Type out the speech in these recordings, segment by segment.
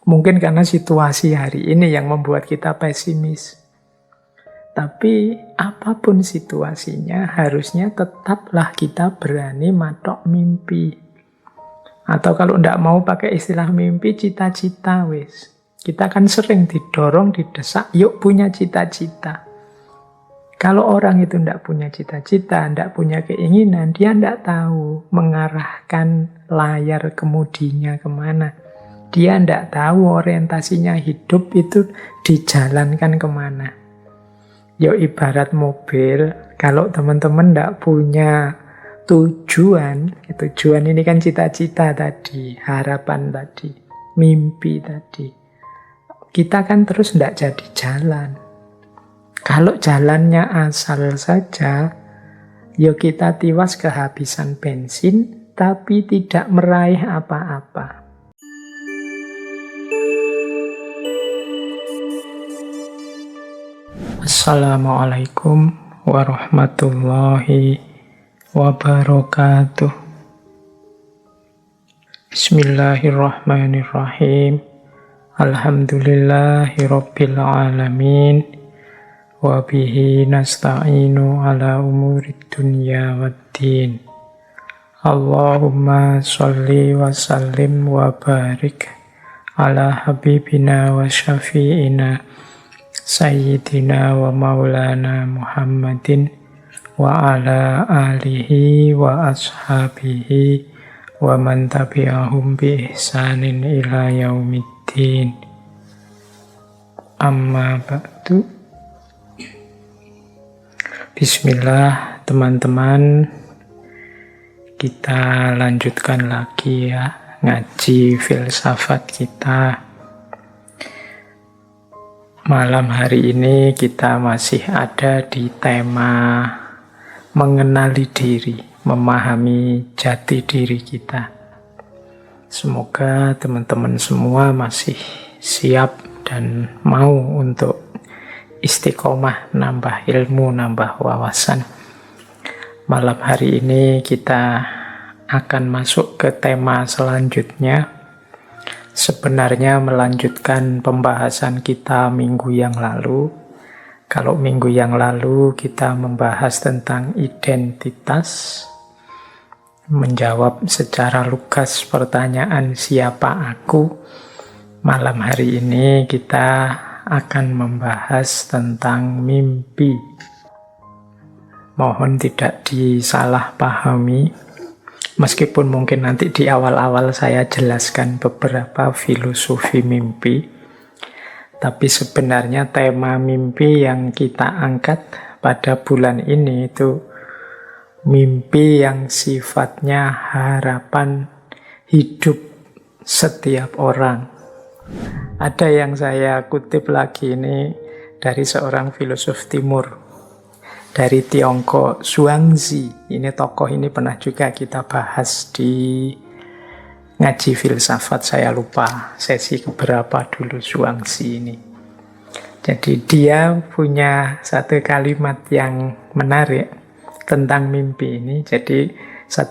Mungkin karena situasi hari ini yang membuat kita pesimis. Tapi apapun situasinya, harusnya tetaplah kita berani matok mimpi. Atau kalau tidak mau pakai istilah mimpi, cita-cita wis. Kita kan sering didorong, didesak, yuk punya cita-cita. Kalau orang itu tidak punya cita-cita, tidak punya keinginan, dia tidak tahu mengarahkan layar kemudinya kemana. Dia tidak tahu orientasinya hidup itu dijalankan kemana. Ya ibarat mobil, kalau teman-teman tidak punya tujuan ini kan cita-cita tadi, harapan tadi, mimpi tadi. Kita kan terus tidak jadi jalan. Kalau jalannya asal saja, ya kita tiwas kehabisan bensin, tapi tidak meraih apa-apa. Assalamualaikum warahmatullahi wabarakatuh. Bismillahirrahmanirrahim. Alhamdulillahirabbil alamin. Wa bihi nasta'inu ala umurid dunya waddin. Allahumma sholli wa sallim wa barik ala habibina wa syafi'ina sayyidina wa maulana Muhammadin wa ala alihi wa ashabihi wa man tabi'ahum bi ihsanin ila yaumiddin. Amma ba'du. Bismillah teman-teman, kita lanjutkan lagi ya ngaji filsafat kita. Malam hari ini kita masih ada di tema mengenali diri, memahami jati diri kita. Semoga teman-teman semua masih siap dan mau untuk istiqomah, nambah ilmu, nambah wawasan. Malam hari ini kita akan masuk ke tema selanjutnya. Sebenarnya melanjutkan pembahasan kita minggu yang lalu. Kalau minggu yang lalu kita membahas tentang identitas, menjawab secara lugas pertanyaan siapa aku. Malam hari ini kita akan membahas tentang mimpi. Mohon tidak disalahpahami, meskipun mungkin nanti di awal-awal saya jelaskan beberapa filosofi mimpi, tapi sebenarnya tema mimpi yang kita angkat pada bulan ini itu mimpi yang sifatnya harapan hidup setiap orang. Ada yang saya kutip lagi ini dari seorang filosof timur, dari Tiongkok, Zhuangzi. Ini tokoh ini pernah juga kita bahas di ngaji filsafat, saya lupa sesi keberapa dulu Zhuangzi ini. Jadi dia punya satu kalimat yang menarik tentang mimpi ini. Jadi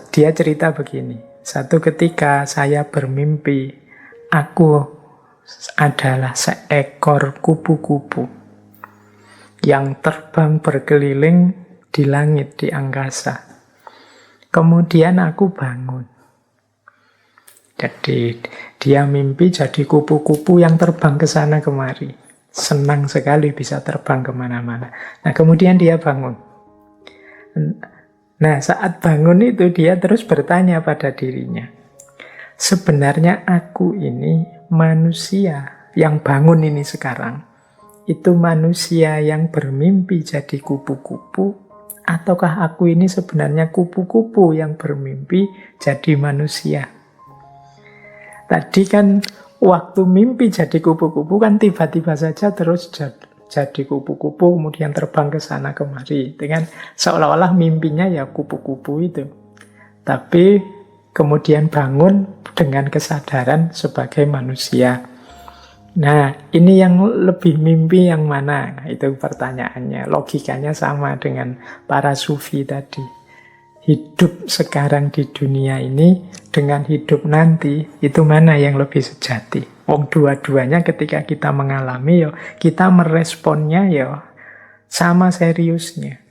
dia cerita begini, satu ketika saya bermimpi, aku adalah seekor kupu-kupu yang terbang berkeliling di langit, di angkasa. Kemudian aku bangun. Jadi dia mimpi jadi kupu-kupu yang terbang ke sana kemari. Senang sekali bisa terbang kemana-mana. Nah kemudian dia bangun. Nah saat bangun itu dia terus bertanya pada dirinya, sebenarnya aku ini manusia yang bangun ini sekarang, itu manusia yang bermimpi jadi kupu-kupu, ataukah aku ini sebenarnya kupu-kupu yang bermimpi jadi manusia? Tadi kan waktu mimpi jadi kupu-kupu kan tiba-tiba saja terus jadi kupu-kupu, kemudian terbang ke sana kemari, dengan seolah-olah mimpinya ya kupu-kupu itu. Tapi kemudian bangun dengan kesadaran sebagai manusia. Nah, ini yang lebih mimpi yang mana? Nah, itu pertanyaannya. Logikanya sama dengan para sufi tadi. hidup sekarang di dunia ini dengan hidup nanti, itu mana yang lebih sejati? Wong dua-duanya ketika kita mengalami, yo kita meresponnya yo sama seriusnya.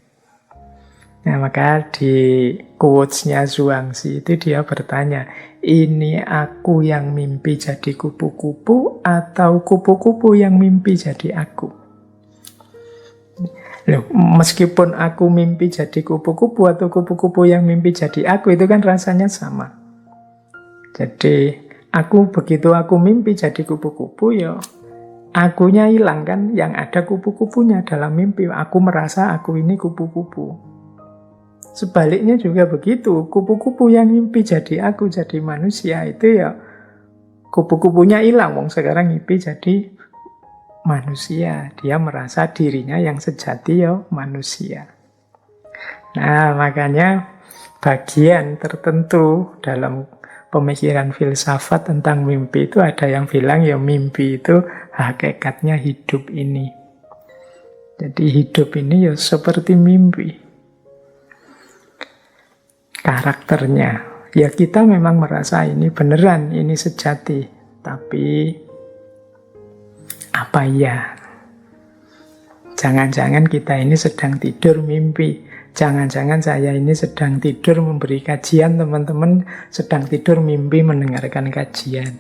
Nah, maka di quotes-nya Zhuangzi itu dia bertanya, ini aku yang mimpi jadi kupu-kupu atau kupu-kupu yang mimpi jadi aku? Loh, meskipun aku mimpi jadi kupu-kupu atau kupu-kupu yang mimpi jadi aku, itu kan rasanya sama. Jadi, begitu aku mimpi jadi kupu-kupu, ya akunya hilang kan, yang ada kupu-kupunya dalam mimpi. Aku merasa aku ini kupu-kupu. Sebaliknya juga begitu, kupu-kupu yang mimpi jadi aku, jadi manusia, itu ya kupu-kupunya hilang, wong sekarang mimpi jadi manusia. Dia merasa dirinya yang sejati ya manusia. Nah, makanya bagian tertentu dalam pemikiran filsafat tentang mimpi itu ada yang bilang ya mimpi itu hakikatnya hidup ini. Jadi hidup ini ya seperti mimpi. Karakternya, ya kita memang merasa ini beneran, ini sejati. Tapi apa ya? Jangan-jangan kita ini sedang tidur mimpi. Jangan-jangan saya ini sedang tidur memberi kajian, teman-teman sedang tidur mimpi mendengarkan kajian.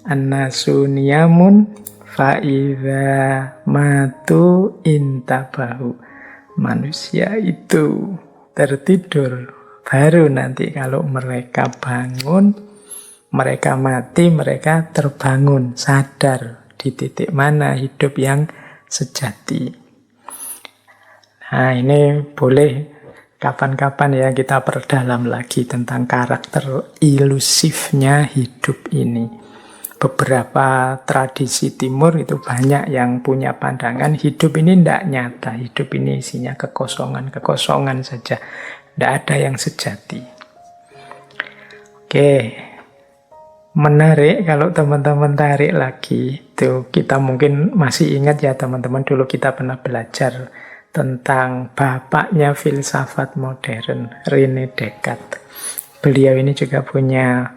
An-nasu niyamun fa'idha matu intabahu. Manusia itu tertidur. Baru nanti kalau mereka bangun, mereka mati, mereka terbangun, sadar di titik mana hidup yang sejati. Nah, ini boleh kapan-kapan ya kita perdalam lagi tentang karakter ilusifnya hidup ini. Beberapa tradisi timur itu banyak yang punya pandangan hidup ini tidak nyata, hidup ini isinya kekosongan saja. Tidak ada yang sejati. Oke, menarik kalau teman-teman tarik lagi. Itu kita mungkin masih ingat ya teman-teman, dulu kita pernah belajar tentang bapaknya filsafat modern, René Descartes. Beliau ini juga punya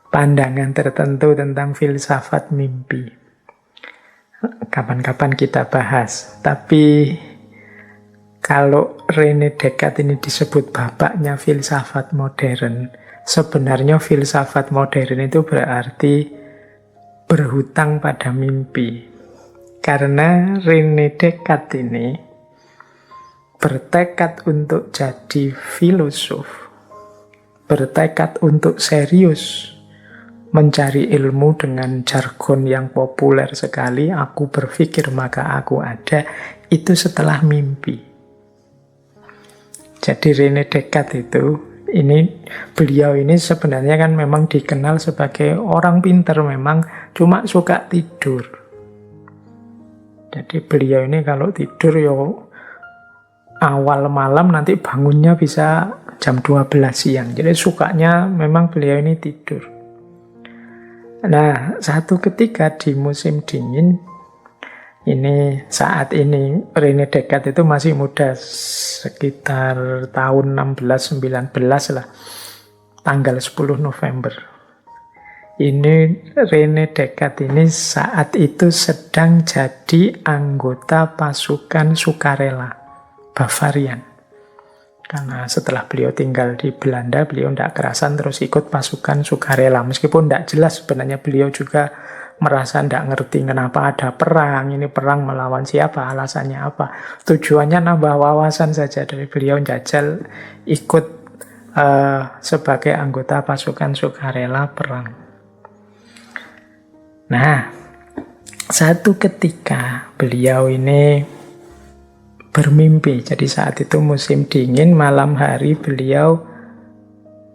pandangan tertentu tentang filsafat mimpi. Kapan-kapan kita bahas. Tapi kalau René Descartes ini disebut bapaknya filsafat modern, sebenarnya filsafat modern itu berarti berhutang pada mimpi. Karena René Descartes ini bertekad untuk jadi filosof, bertekad untuk serius mencari ilmu dengan jargon yang populer sekali, aku berpikir maka aku ada, itu setelah mimpi. Jadi René Descartes itu, beliau ini sebenarnya kan memang dikenal sebagai orang pintar, memang cuma suka tidur. Jadi beliau ini kalau tidur ya awal malam, nanti bangunnya bisa jam 12 siang. Jadi sukanya memang beliau ini tidur. Nah, satu ketika di musim dingin, saat ini René Descartes itu masih muda, sekitar tahun 16-19 lah, tanggal 10 November. Ini René Descartes ini saat itu sedang jadi anggota pasukan sukarela Bavarian. Karena setelah beliau tinggal di Belanda, beliau tidak kerasan terus ikut pasukan sukarela. Meskipun tidak jelas sebenarnya beliau juga merasa tidak ngerti kenapa ada perang, ini perang melawan siapa, alasannya apa. Tujuannya nambah wawasan saja dari beliau jajal ikut sebagai anggota pasukan sukarela perang. Nah, satu ketika beliau ini bermimpi. Jadi saat itu musim dingin, malam hari beliau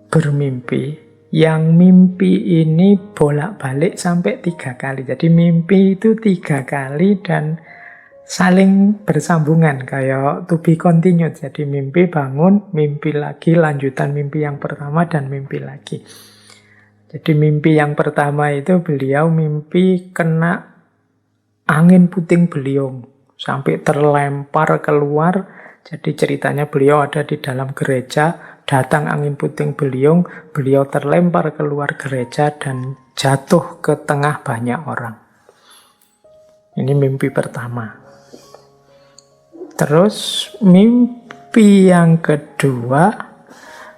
bermimpi. Yang mimpi ini bolak-balik sampai 3 kali. Jadi mimpi itu 3 kali dan saling bersambungan. Kayak to be continued. Jadi mimpi bangun, mimpi lagi, lanjutan mimpi yang pertama dan mimpi lagi. Jadi mimpi yang pertama itu beliau mimpi kena angin puting beliung. Sampai terlempar keluar. Jadi ceritanya beliau ada di dalam gereja, datang angin puting beliung, beliau terlempar keluar gereja dan jatuh ke tengah banyak orang. Ini mimpi pertama. Terus mimpi yang kedua,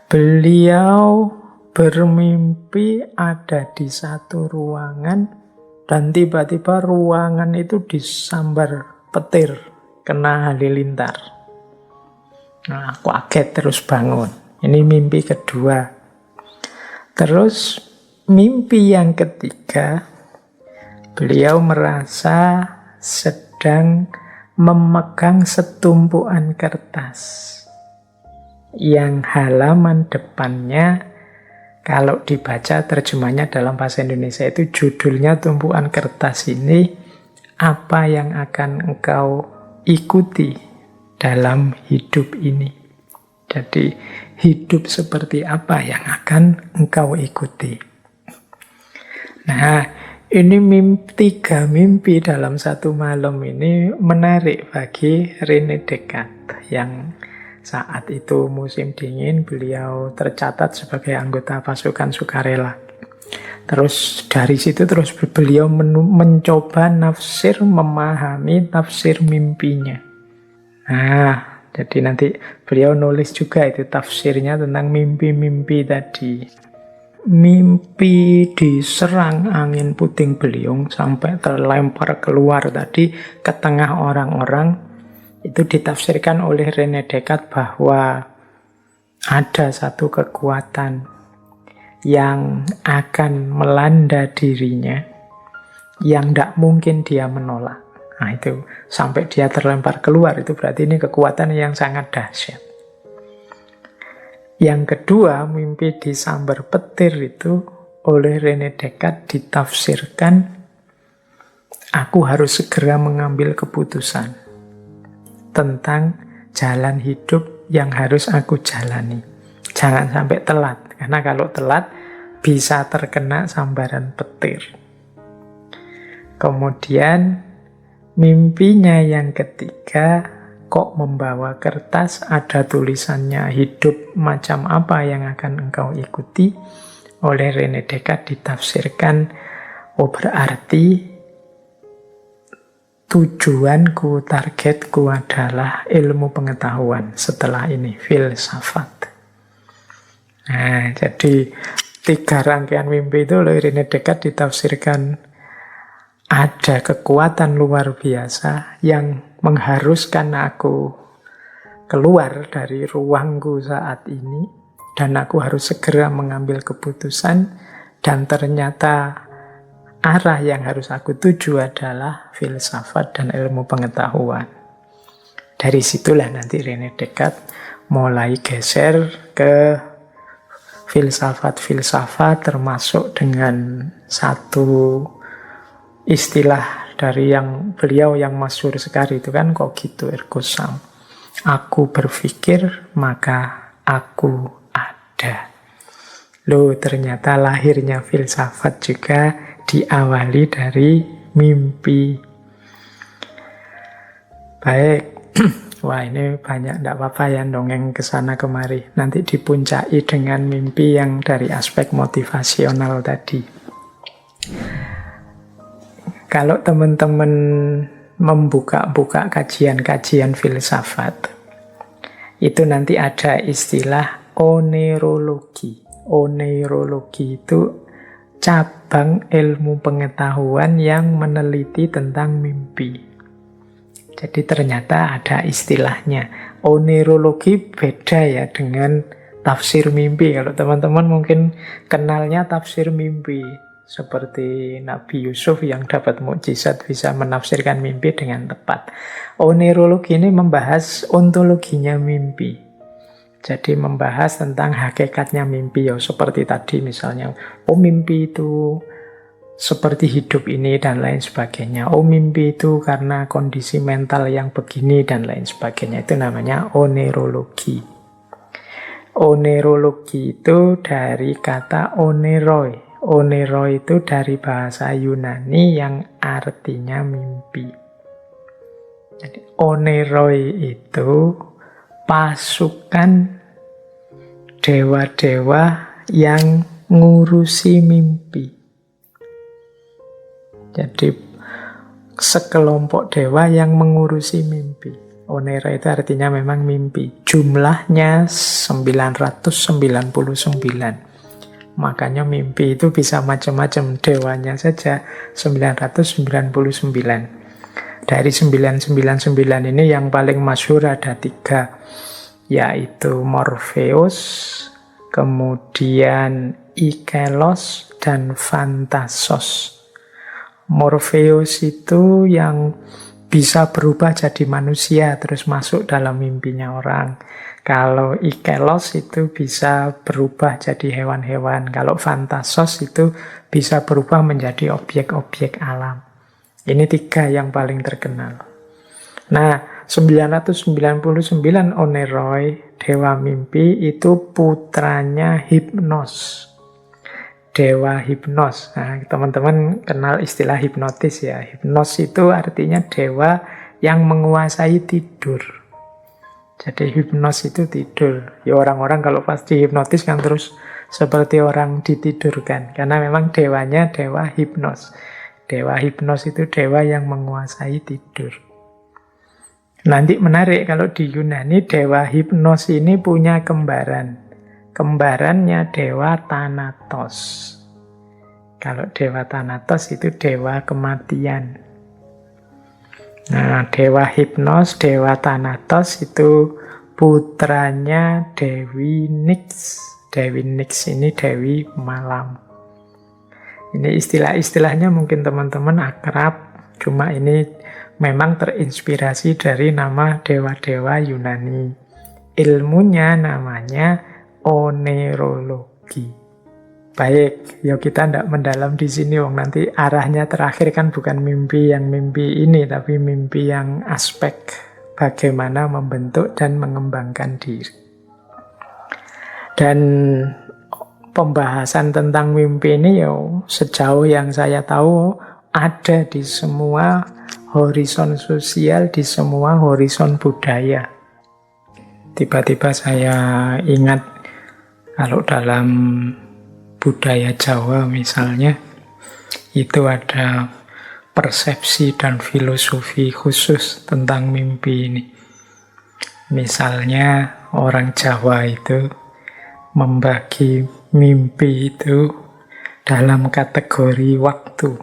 beliau bermimpi ada di satu ruangan dan tiba-tiba ruangan itu disambar petir, kena halilintar. Nah, aku kaget terus bangun. Ini mimpi kedua. Terus mimpi yang ketiga, beliau merasa sedang memegang setumpuan kertas yang halaman depannya, kalau dibaca terjemahnya dalam bahasa Indonesia itu judulnya tumpuan kertas ini, apa yang akan engkau ikuti dalam hidup ini. Jadi hidup seperti apa yang akan engkau ikuti. Nah, ini tiga mimpi dalam satu malam ini menarik bagi René Descartes yang saat itu musim dingin, beliau tercatat sebagai anggota pasukan sukarela. Terus dari situ terus beliau mencoba memahami tafsir mimpinya. Nah, jadi nanti beliau nulis juga itu tafsirnya tentang mimpi-mimpi tadi. Mimpi diserang angin puting beliung sampai terlempar keluar tadi ke tengah orang-orang, itu ditafsirkan oleh René Descartes bahwa ada satu kekuatan yang akan melanda dirinya yang tidak mungkin dia menolak. Nah itu, sampai dia terlempar keluar, itu berarti ini kekuatan yang sangat dahsyat. Yang kedua, mimpi disambar petir itu oleh René Descartes ditafsirkan, aku harus segera mengambil keputusan tentang jalan hidup yang harus aku jalani. Jangan sampai telat, karena kalau telat bisa terkena sambaran petir. Kemudian mimpinya yang ketiga, kok membawa kertas, ada tulisannya hidup macam apa yang akan engkau ikuti. Oleh René Descartes ditafsirkan, oh berarti tujuanku, targetku adalah ilmu pengetahuan, setelah ini filsafat. Nah, jadi 3 rangkaian mimpi itu oleh René Descartes ditafsirkan ada kekuatan luar biasa yang mengharuskan aku keluar dari ruangku saat ini dan aku harus segera mengambil keputusan, dan ternyata arah yang harus aku tuju adalah filsafat dan ilmu pengetahuan. Dari situlah nanti René Descartes mulai geser ke filsafat-filsafat, termasuk dengan satu istilah dari yang beliau yang masyhur sekali itu kan cogito ergo sum. Aku berpikir maka aku ada. Loh, ternyata lahirnya filsafat juga diawali dari mimpi. Baik. Wah, ini banyak, tidak apa-apa ya dongeng kesana kemari. Nanti dipuncai dengan mimpi yang dari aspek motivasional tadi. Kalau teman-teman membuka-buka kajian-kajian filsafat, itu nanti ada istilah oneirologi. Oneirologi itu cabang ilmu pengetahuan yang meneliti tentang mimpi. Jadi ternyata ada istilahnya. Oneirologi beda ya dengan tafsir mimpi. Kalau teman-teman mungkin kenalnya tafsir mimpi. Seperti Nabi Yusuf yang dapat mukjizat bisa menafsirkan mimpi dengan tepat. Oneirologi ini membahas ontologinya mimpi. Jadi membahas tentang hakikatnya mimpi. Ya, seperti tadi misalnya, oh mimpi itu seperti hidup ini dan lain sebagainya. Oh mimpi itu karena kondisi mental yang begini dan lain sebagainya. Itu namanya oneirologi. Oneirologi itu dari kata oneiroi. Oneiroi itu dari bahasa Yunani yang artinya mimpi. Jadi oneiroi itu pasukan dewa-dewa yang ngurusi mimpi. Jadi sekelompok dewa yang mengurusi mimpi. Onera itu artinya memang mimpi. Jumlahnya 999. Makanya mimpi itu bisa macam-macam. Dewanya saja 999. Dari 999 ini yang paling masyhur ada 3. Yaitu Morpheus, kemudian Ikelos, dan Phantasos. Morpheus itu yang bisa berubah jadi manusia terus masuk dalam mimpinya orang. Kalau Ikelos itu bisa berubah jadi hewan-hewan. Kalau Phantasos itu bisa berubah menjadi objek-objek alam. Ini 3 yang paling terkenal. Nah, 999 Oneiroi, dewa mimpi, itu putranya Hypnos. Dewa Hypnos. Nah, teman-teman kenal istilah hipnotis ya. Hypnos itu artinya dewa yang menguasai tidur. Jadi Hypnos itu tidur. Ya orang-orang kalau pasti hipnotis kan terus seperti orang ditidurkan. Karena memang dewanya dewa Hypnos. Dewa Hypnos itu dewa yang menguasai tidur. Nanti menarik kalau di Yunani dewa Hypnos ini punya kembaran. Kembarannya dewa Thanatos. Kalau dewa Thanatos itu dewa kematian. Nah, dewa Hypnos, dewa Thanatos itu putranya Dewi Nyx. Dewi Nyx ini dewi malam. Ini istilah-istilahnya mungkin teman-teman akrab, cuma ini memang terinspirasi dari nama dewa-dewa Yunani. Ilmunya namanya oneirologi. Baik, ya kita tidak mendalam di sini, wong nanti arahnya terakhir kan bukan mimpi yang mimpi ini, tapi mimpi yang aspek bagaimana membentuk dan mengembangkan diri. Dan pembahasan tentang mimpi ini ya sejauh yang saya tahu ada di semua horizon sosial, di semua horizon budaya. Tiba-tiba saya ingat kalau dalam budaya Jawa misalnya, itu ada persepsi dan filosofi khusus tentang mimpi ini. Misalnya orang Jawa itu membagi mimpi itu dalam kategori waktu.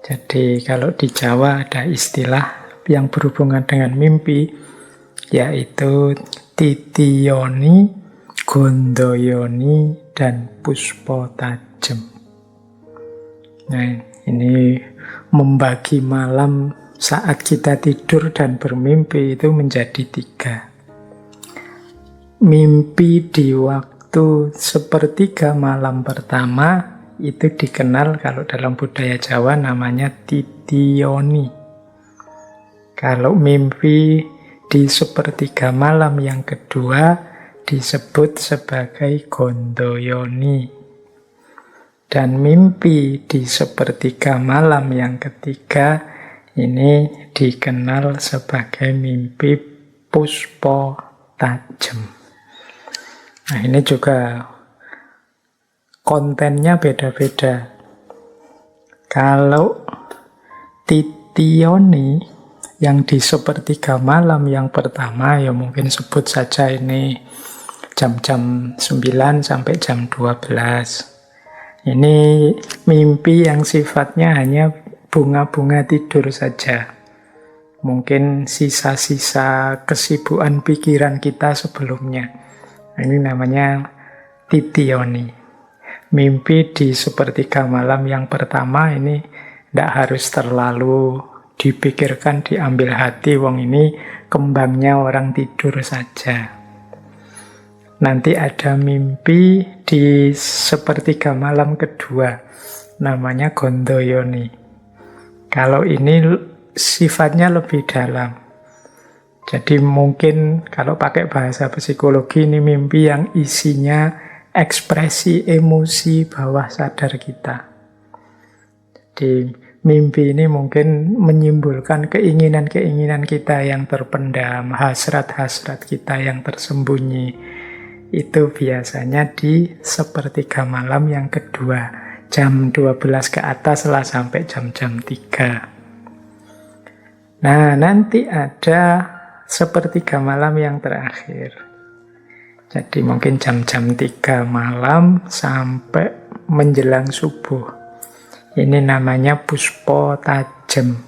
Jadi kalau di Jawa ada istilah yang berhubungan dengan mimpi, yaitu titiyoni, gondoyoni, dan puspo tajem. Nah, ini membagi malam saat kita tidur dan bermimpi itu menjadi 3. Mimpi di waktu sepertiga malam pertama itu dikenal kalau dalam budaya Jawa namanya titiyoni. Kalau mimpi di sepertiga malam yang kedua disebut sebagai gondoyoni. Dan mimpi di sepertiga malam yang ketiga ini dikenal sebagai mimpi puspo tajem. Nah, ini juga kontennya beda-beda. Kalau titiyoni yang di sepertiga malam yang pertama, ya mungkin sebut saja ini jam-jam 9 sampai jam 12. Ini mimpi yang sifatnya hanya bunga-bunga tidur saja. Mungkin sisa-sisa kesibukan pikiran kita sebelumnya. Ini namanya titiyoni. Mimpi di sepertiga malam yang pertama ini tidak harus terlalu dipikirkan, diambil hati, wong ini kembangnya orang tidur saja. Nanti ada mimpi di sepertiga malam kedua, namanya gondoyoni. Kalau ini sifatnya lebih dalam. Jadi mungkin kalau pakai bahasa psikologi ini mimpi yang isinya ekspresi emosi bawah sadar kita. Jadi mimpi ini mungkin menyimpulkan keinginan-keinginan kita yang terpendam, hasrat-hasrat kita yang tersembunyi. itu biasanya di sepertiga malam yang kedua. Jam 12 ke atas lah sampai jam-jam 3. Nah, nanti ada sepertiga malam yang terakhir. Jadi mungkin jam-jam 3 malam sampai menjelang subuh. Ini namanya puspo tajem.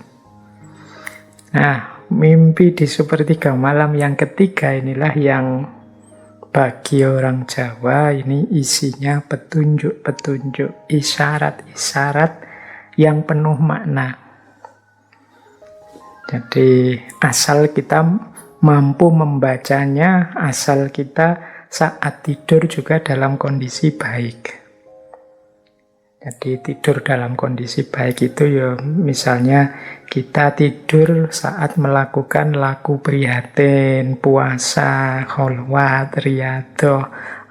Nah, mimpi di sepertiga malam yang ketiga inilah yang bagi orang Jawa ini isinya petunjuk-petunjuk, isyarat-isyarat yang penuh makna. Jadi asal kita mampu membacanya, asal kita saat tidur juga dalam kondisi baik. Jadi tidur dalam kondisi baik itu ya misalnya kita tidur saat melakukan laku prihatin, puasa, kholwat, riyadhah,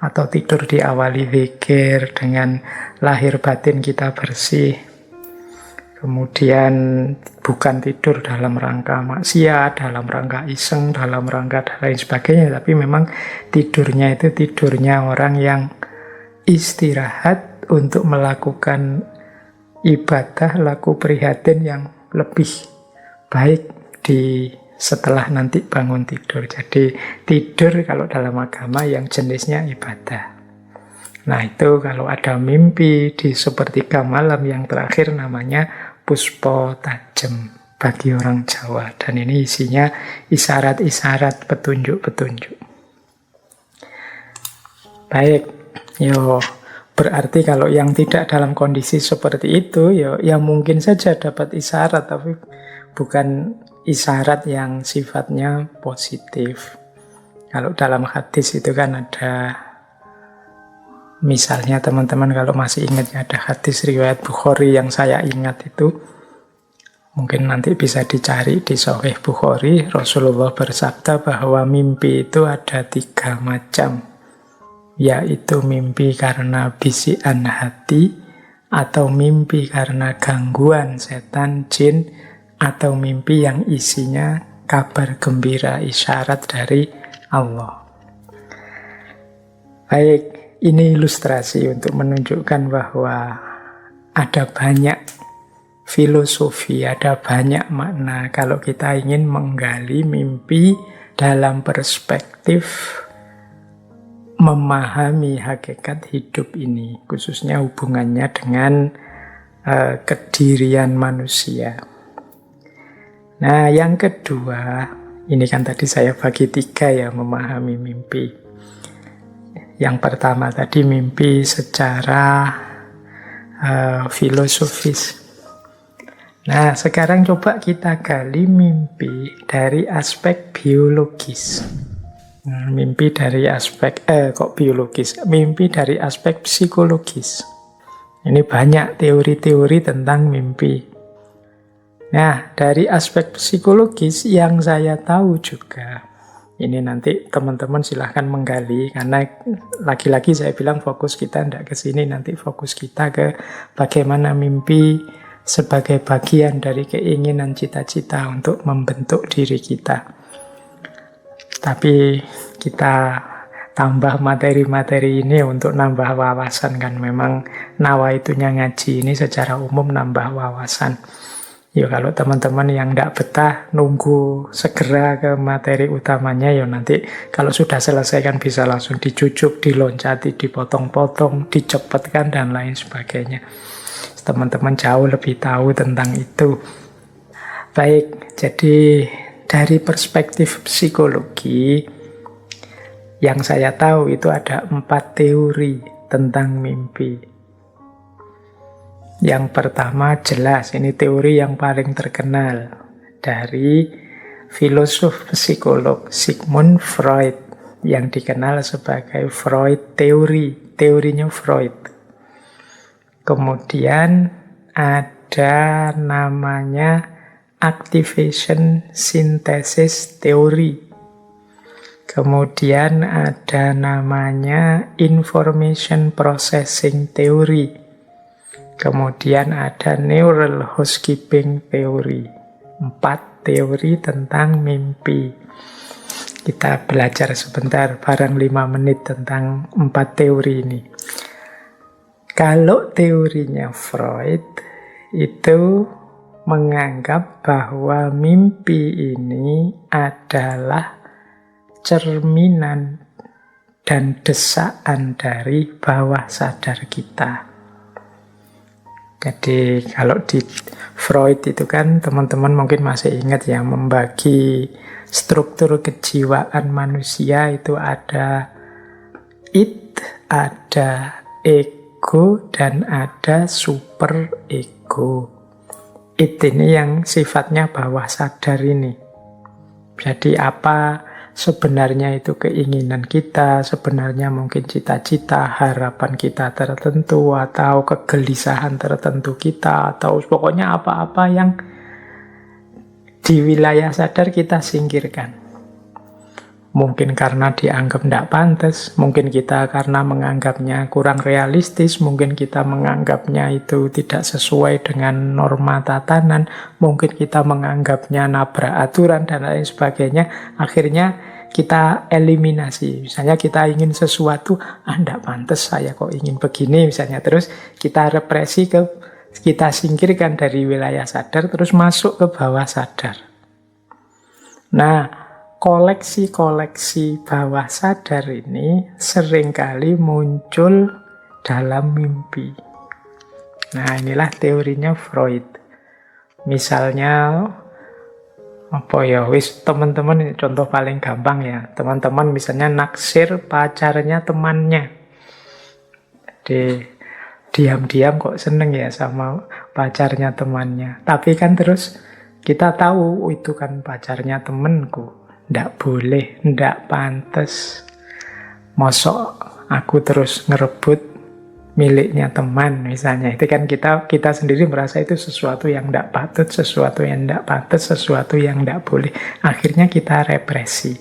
atau tidur diawali zikir dengan lahir batin kita bersih. Kemudian bukan tidur dalam rangka maksiat, dalam rangka iseng, dalam rangka dan lain sebagainya, tapi memang tidurnya itu tidurnya orang yang istirahat untuk melakukan ibadah, laku prihatin yang lebih baik di setelah nanti bangun tidur. Jadi tidur kalau dalam agama yang jenisnya ibadah. Nah itu kalau ada mimpi di sepertiga malam yang terakhir namanya puspo tajem bagi orang Jawa. Dan ini isinya isyarat-isyarat, petunjuk-petunjuk. Baik, berarti kalau yang tidak dalam kondisi seperti itu, ya mungkin saja dapat isyarat, tapi bukan isyarat yang sifatnya positif. Kalau dalam hadis itu kan ada, misalnya teman-teman kalau masih ingat ada hadis riwayat Bukhari yang saya ingat itu, mungkin nanti bisa dicari di Sahih Bukhari, Rasulullah bersabda bahwa mimpi itu ada 3 macam. Yaitu mimpi karena bisikan hati, atau mimpi karena gangguan setan, jin, atau mimpi yang isinya kabar gembira, isyarat dari Allah. Baik, ini ilustrasi untuk menunjukkan bahwa ada banyak filosofi, ada banyak makna kalau kita ingin menggali mimpi dalam perspektif memahami hakikat hidup ini, khususnya hubungannya dengan kedirian manusia. Nah, yang kedua, ini kan tadi saya bagi 3 ya, memahami mimpi. Yang pertama tadi mimpi secara filosofis. Nah, sekarang coba kita gali mimpi dari aspek biologis. Mimpi dari aspek, biologis? Mimpi dari aspek psikologis. Ini banyak teori-teori tentang mimpi. Nah, dari aspek psikologis yang saya tahu juga, ini nanti teman-teman silahkan menggali, karena lagi-lagi saya bilang fokus kita tidak ke sini, nanti fokus kita ke bagaimana mimpi sebagai bagian dari keinginan cita-cita untuk membentuk diri kita. Tapi kita tambah materi-materi ini untuk nambah wawasan kan. Memang nawaitunya ngaji ini secara umum nambah wawasan. Ya kalau teman-teman yang tidak betah nunggu segera ke materi utamanya, ya nanti kalau sudah selesai kan bisa langsung dicucuk, diloncati, dipotong-potong, dicepetkan dan lain sebagainya. Teman-teman jauh lebih tahu tentang itu. Baik, jadi dari perspektif psikologi, yang saya tahu itu ada 4 teori tentang mimpi. Yang pertama jelas, ini teori yang paling terkenal dari filosof psikolog Sigmund Freud, yang dikenal sebagai Freud teori, teorinya Freud. Kemudian ada namanya activation synthesis theory. Kemudian ada namanya information processing theory. Kemudian ada neural housekeeping theory. 4 teori tentang mimpi. Kita belajar sebentar, barang 5 menit tentang 4 teori ini. Kalau teorinya Freud itu menganggap bahwa mimpi ini adalah cerminan dan desaan dari bawah sadar kita. Jadi kalau di Freud itu kan teman-teman mungkin masih ingat ya, membagi struktur kejiwaan manusia itu ada id, ada ego, dan ada super ego. Id ini yang sifatnya bawah sadar ini. Jadi apa sebenarnya itu keinginan kita, sebenarnya mungkin cita-cita, harapan kita tertentu, atau kegelisahan tertentu kita, atau pokoknya apa-apa yang di wilayah sadar kita singkirkan. Mungkin karena dianggap tidak pantas, mungkin kita karena menganggapnya kurang realistis, mungkin kita menganggapnya itu tidak sesuai dengan norma tatanan, mungkin kita menganggapnya nabrak aturan, dan lain sebagainya. Akhirnya kita eliminasi. Misalnya kita ingin sesuatu, tidak pantas saya kok ingin begini misalnya. Terus kita represi, kita singkirkan dari wilayah sadar, terus masuk ke bawah sadar. Nah, koleksi-koleksi bawah sadar ini seringkali muncul dalam mimpi. Nah, inilah teorinya Freud. Misalnya, teman-teman, contoh paling gampang ya. Teman-teman misalnya naksir pacarnya temannya. Jadi, diam-diam kok seneng ya sama pacarnya temannya. Tapi kan terus kita tahu, itu kan pacarnya temanku. Ndak boleh, ndak pantas. Mosok aku terus ngerebut miliknya teman misalnya. Itu kan kita sendiri merasa itu sesuatu yang ndak patut, sesuatu yang ndak pantas, sesuatu yang ndak boleh. Akhirnya kita represi.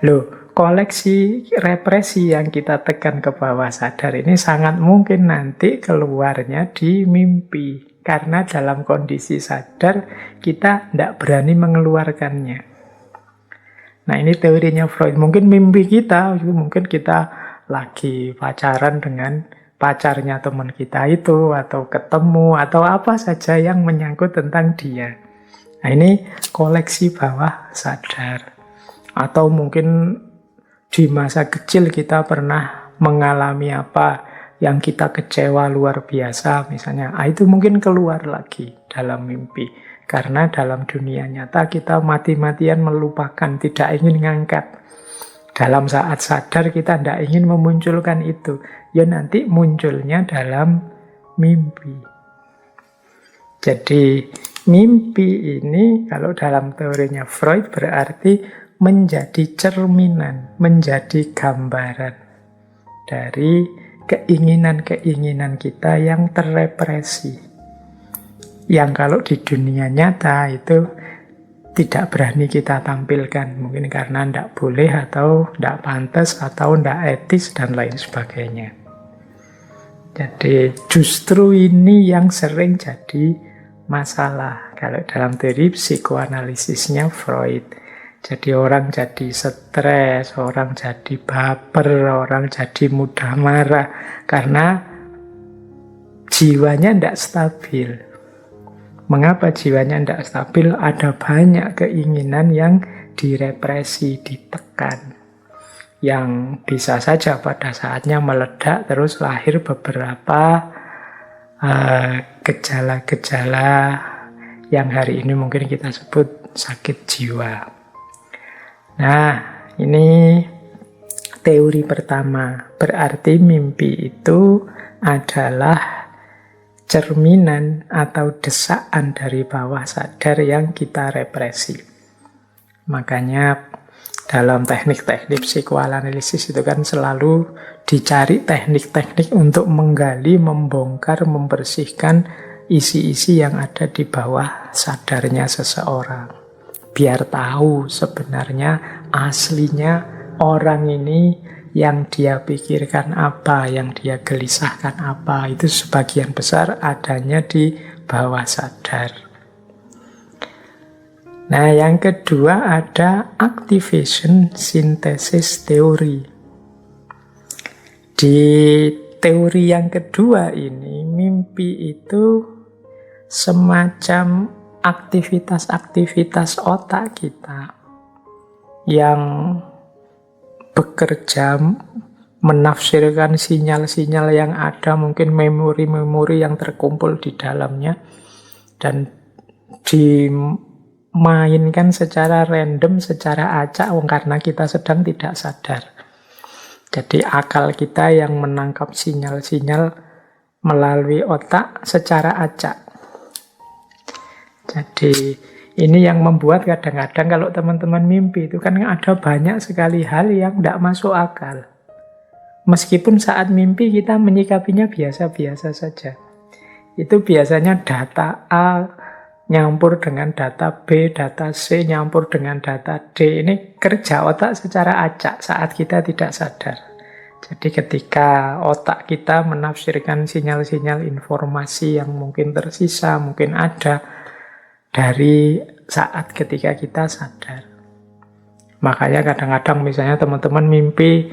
Loh, koleksi represi yang kita tekan ke bawah sadar ini sangat mungkin nanti keluarnya di mimpi. Karena dalam kondisi sadar kita ndak berani mengeluarkannya. Nah, ini teorinya Freud. Mungkin mimpi kita, mungkin kita lagi pacaran dengan pacarnya teman kita itu, atau ketemu, atau apa saja yang menyangkut tentang dia. Nah, ini koleksi bawah sadar. Atau mungkin di masa kecil kita pernah mengalami apa yang kita kecewa luar biasa misalnya. Itu mungkin keluar lagi dalam mimpi. Karena dalam dunia nyata kita mati-matian melupakan, tidak ingin ngangkat. Dalam saat sadar kita tidak ingin memunculkan itu. Ya nanti munculnya dalam mimpi. Jadi mimpi ini kalau dalam teorinya Freud berarti menjadi cerminan, menjadi gambaran dari keinginan-keinginan kita yang terrepresi. Yang kalau di dunia nyata itu tidak berani kita tampilkan. Mungkin karena tidak boleh, atau tidak pantas, atau tidak etis, dan lain sebagainya. Jadi justru ini yang sering jadi masalah kalau dalam teori psikoanalisisnya Freud. Jadi orang jadi stres, orang jadi baper, orang jadi mudah marah karena jiwanya tidak stabil. Mengapa jiwanya tidak stabil? Ada banyak keinginan yang direpresi, ditekan. Yang bisa saja pada saatnya meledak, terus lahir beberapa gejala-gejala yang hari ini mungkin kita sebut sakit jiwa. Nah, ini teori pertama. Berarti mimpi itu adalah cerminan atau desaan dari bawah sadar yang kita represi. Makanya dalam teknik-teknik psikoanalisis itu kan selalu dicari teknik-teknik untuk menggali, membongkar, membersihkan isi-isi yang ada di bawah sadarnya seseorang. Biar tahu sebenarnya aslinya orang ini yang dia pikirkan apa, yang dia gelisahkan apa, itu sebagian besar adanya di bawah sadar. Nah, yang kedua ada activation synthesis theory. Di teori yang kedua ini, mimpi itu semacam aktivitas-aktivitas otak kita yang bekerja menafsirkan sinyal-sinyal yang ada, mungkin memori-memori yang terkumpul di dalamnya, dan dimainkan secara random, secara acak, karena kita sedang tidak sadar. Jadi akal kita yang menangkap sinyal-sinyal melalui otak secara acak. Jadi ini yang membuat kadang-kadang kalau teman-teman mimpi itu kan ada banyak sekali hal yang tidak masuk akal. Meskipun saat mimpi kita menyikapinya biasa-biasa saja. Itu biasanya data A nyampur dengan data B, data C nyampur dengan data D. Ini kerja otak secara acak saat kita tidak sadar. Jadi ketika otak kita menafsirkan sinyal-sinyal informasi yang mungkin tersisa, mungkin ada dari saat ketika kita sadar. Makanya kadang-kadang misalnya teman-teman mimpi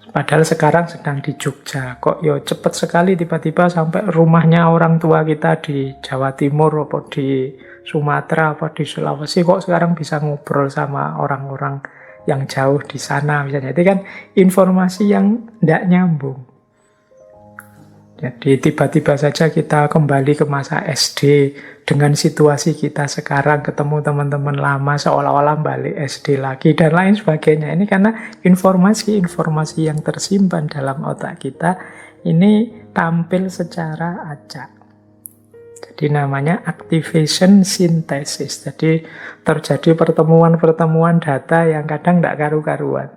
padahal sekarang sedang di Jogja, kok ya cepet sekali tiba-tiba sampai rumahnya orang tua kita di Jawa Timur, apa di Sumatera, apa di Sulawesi, kok sekarang bisa ngobrol sama orang-orang yang jauh di sana misalnya. Itu kan informasi yang tidak nyambung. Jadi tiba-tiba saja kita kembali ke masa SD dengan situasi kita sekarang, ketemu teman-teman lama seolah-olah balik SD lagi dan lain sebagainya. Ini karena informasi-informasi yang tersimpan dalam otak kita ini tampil secara acak. Jadi namanya activation synthesis. Jadi terjadi pertemuan-pertemuan data yang kadang tidak karu-karuan.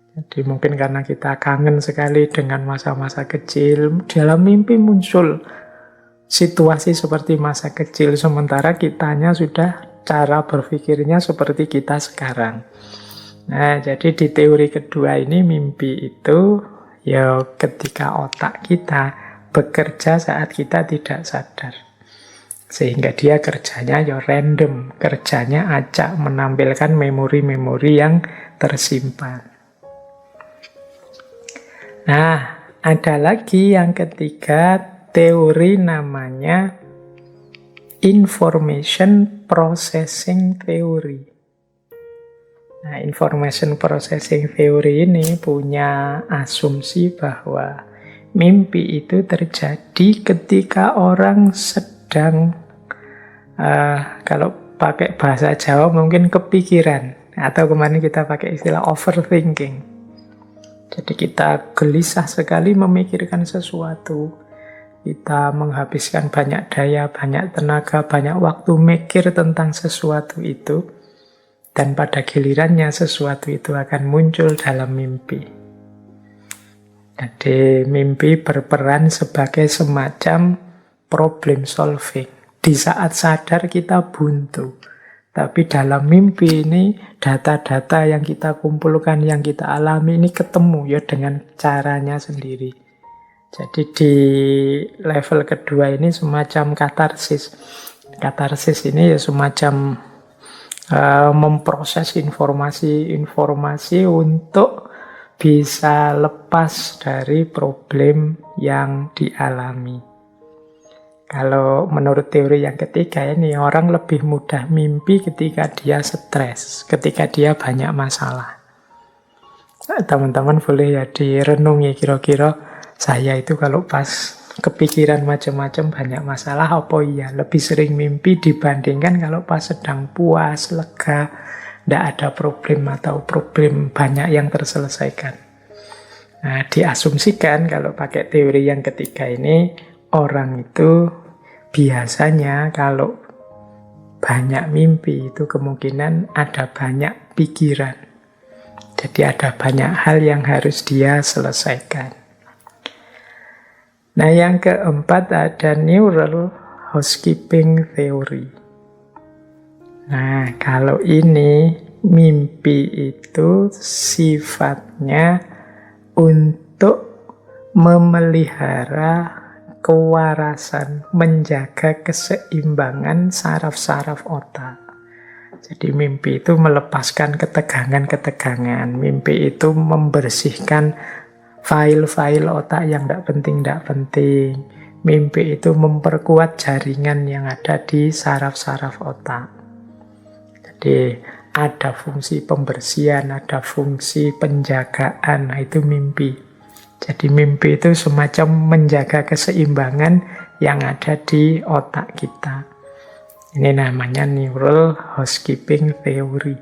Jadi mungkin karena kita kangen sekali dengan masa-masa kecil, dalam mimpi muncul situasi seperti masa kecil, sementara kitanya sudah cara berpikirnya seperti kita sekarang. Nah, jadi di teori kedua ini mimpi itu ya ketika otak kita bekerja saat kita tidak sadar. Sehingga dia kerjanya ya random, kerjanya acak, menampilkan memori-memori yang tersimpan. Nah, ada lagi yang ketiga, teori namanya information processing theory. Nah, information processing theory ini punya asumsi bahwa mimpi itu terjadi ketika orang sedang, kalau pakai bahasa Jawa mungkin kepikiran, atau kemarin kita pakai istilah overthinking. Jadi kita gelisah sekali memikirkan sesuatu. Kita menghabiskan banyak daya, banyak tenaga, banyak waktu mikir tentang sesuatu itu. Dan pada gilirannya sesuatu itu akan muncul dalam mimpi. Jadi mimpi berperan sebagai semacam problem solving. Di saat sadar kita buntu. Tapi dalam mimpi ini data-data yang kita kumpulkan, yang kita alami ini ketemu ya dengan caranya sendiri. Jadi di level kedua ini semacam katarsis. Katarsis ini ya semacam memproses informasi-informasi untuk bisa lepas dari problem yang dialami. Kalau menurut teori yang ketiga ini, orang lebih mudah mimpi ketika dia stres, ketika dia banyak masalah. Teman-teman boleh ya direnungi kira-kira saya itu kalau pas kepikiran macam-macam banyak masalah, apa iya lebih sering mimpi dibandingkan kalau pas sedang puas, lega, tidak ada problem atau problem banyak yang terselesaikan. Nah, diasumsikan kalau pakai teori yang ketiga ini, orang itu biasanya kalau banyak mimpi itu kemungkinan ada banyak pikiran. Jadi ada banyak hal yang harus dia selesaikan. Nah, yang keempat ada neural housekeeping theory. Nah, kalau ini mimpi itu sifatnya untuk memelihara kewarasan, menjaga keseimbangan saraf-saraf otak. Jadi mimpi itu melepaskan ketegangan-ketegangan. Mimpi itu membersihkan file-file otak yang tidak penting-tidak penting. Mimpi itu memperkuat jaringan yang ada di saraf-saraf otak. Jadi ada fungsi pembersihan, ada fungsi penjagaan. Nah, itu mimpi. Jadi mimpi itu semacam menjaga keseimbangan yang ada di otak kita. Ini namanya neural housekeeping theory.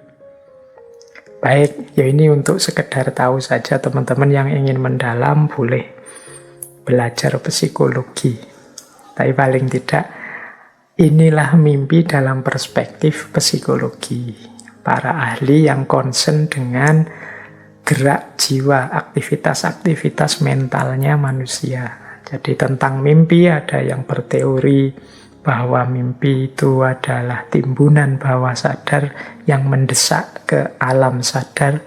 Baik, ya ini untuk sekedar tahu saja teman-teman yang ingin mendalam boleh belajar psikologi. Tapi paling tidak inilah mimpi dalam perspektif psikologi. Para ahli yang concern dengan gerak jiwa, aktivitas-aktivitas mentalnya manusia. Jadi tentang mimpi ada yang berteori bahwa mimpi itu adalah timbunan bawah sadar yang mendesak ke alam sadar.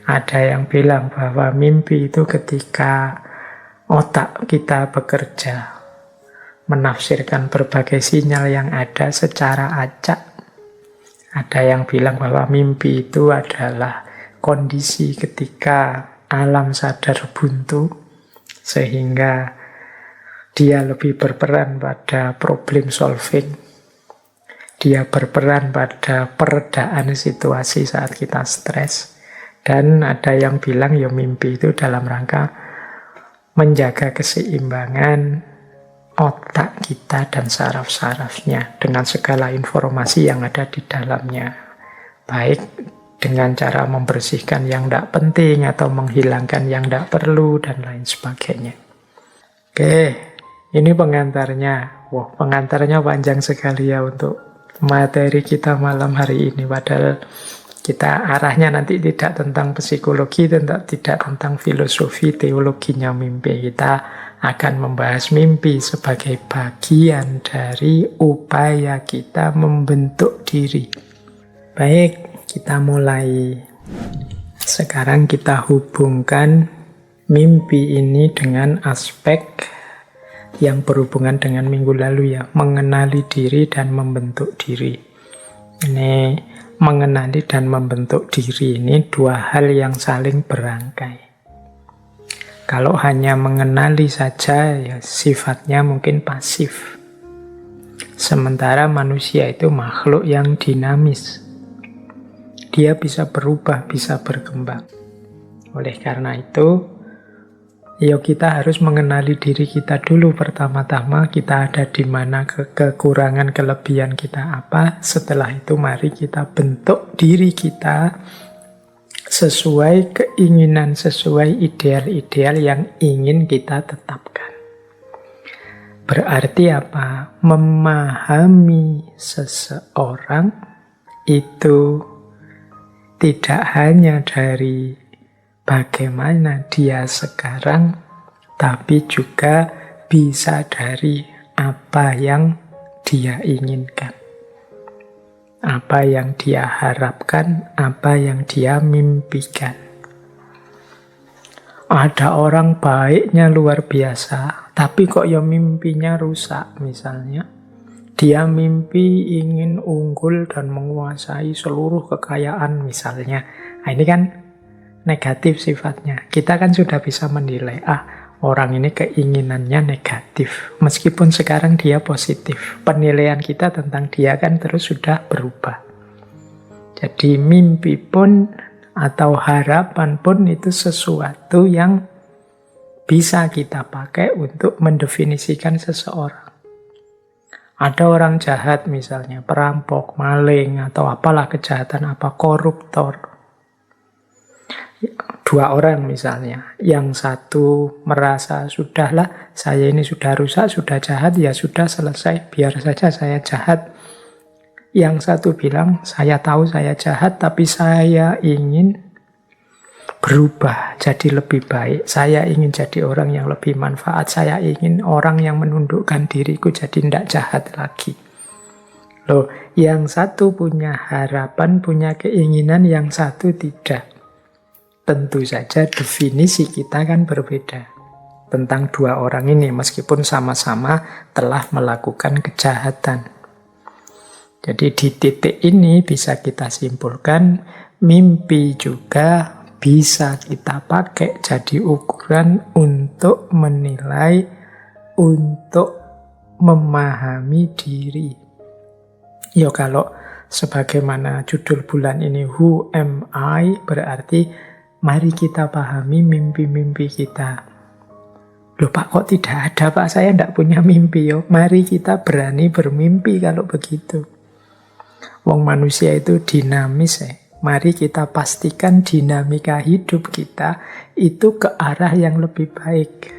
Ada yang bilang bahwa mimpi itu ketika otak kita bekerja, menafsirkan berbagai sinyal yang ada secara acak. Ada yang bilang bahwa mimpi itu adalah kondisi ketika alam sadar buntu, sehingga dia lebih berperan pada problem solving. Dia berperan pada peredaan situasi saat kita stres. Dan ada yang bilang ya mimpi itu dalam rangka menjaga keseimbangan otak kita dan saraf-sarafnya dengan segala informasi yang ada di dalamnya. Baik dengan cara membersihkan yang tidak penting atau menghilangkan yang tidak perlu dan lain sebagainya. Oke. Ini pengantarnya. Wah, pengantarnya panjang sekali ya untuk materi kita malam hari ini. Padahal kita arahnya nanti tidak tentang psikologi, tidak tentang filosofi, teologinya mimpi. Kita akan membahas mimpi sebagai bagian dari upaya kita membentuk diri. Baik, kita mulai. Sekarang kita hubungkan mimpi ini dengan aspek yang berhubungan dengan minggu lalu ya, mengenali diri dan membentuk diri. Ini mengenali dan membentuk diri ini dua hal yang saling berangkai. Kalau hanya mengenali saja ya sifatnya mungkin pasif. Sementara manusia itu makhluk yang dinamis. Dia bisa berubah, bisa berkembang. Oleh karena itu ya kita harus mengenali diri kita dulu pertama-tama, kita ada di mana, kekurangan, kelebihan kita apa. Setelah itu mari kita bentuk diri kita sesuai keinginan, sesuai ideal-ideal yang ingin kita tetapkan. Berarti apa? Memahami seseorang itu tidak hanya dari bagaimana dia sekarang, tapi juga bisa dari apa yang dia inginkan, apa yang dia harapkan, apa yang dia mimpikan. Ada orang baiknya luar biasa, tapi kok ya mimpinya rusak misalnya. Dia mimpi ingin unggul dan menguasai seluruh kekayaan misalnya. Nah, ini kan negatif sifatnya. Kita kan sudah bisa menilai, orang ini keinginannya negatif. Meskipun sekarang dia positif. Penilaian kita tentang dia kan terus sudah berubah. Jadi mimpi pun atau harapan pun itu sesuatu yang bisa kita pakai untuk mendefinisikan seseorang. Ada orang jahat misalnya, perampok, maling, atau apalah kejahatan apa, koruptor. Dua orang misalnya, yang satu merasa sudahlah saya ini sudah rusak, sudah jahat, ya sudah selesai, biar saja saya jahat. Yang satu bilang saya tahu saya jahat tapi saya ingin berubah jadi lebih baik, saya ingin jadi orang yang lebih manfaat, saya ingin orang yang menundukkan diriku jadi tidak jahat lagi. Loh, yang satu punya harapan, punya keinginan, yang satu tidak. Tentu saja definisi kita kan berbeda tentang dua orang ini meskipun sama-sama telah melakukan kejahatan. Jadi di titik ini bisa kita simpulkan, mimpi juga bisa kita pakai jadi ukuran untuk menilai, untuk memahami diri. Ya kalau sebagaimana judul bulan ini, Who Am I? Berarti mari kita pahami mimpi-mimpi kita. Loh Pak, kok tidak ada Pak? Saya tidak punya mimpi. Yo, mari kita berani bermimpi kalau begitu. Wong manusia itu dinamis ya. Mari kita pastikan dinamika hidup kita itu ke arah yang lebih baik.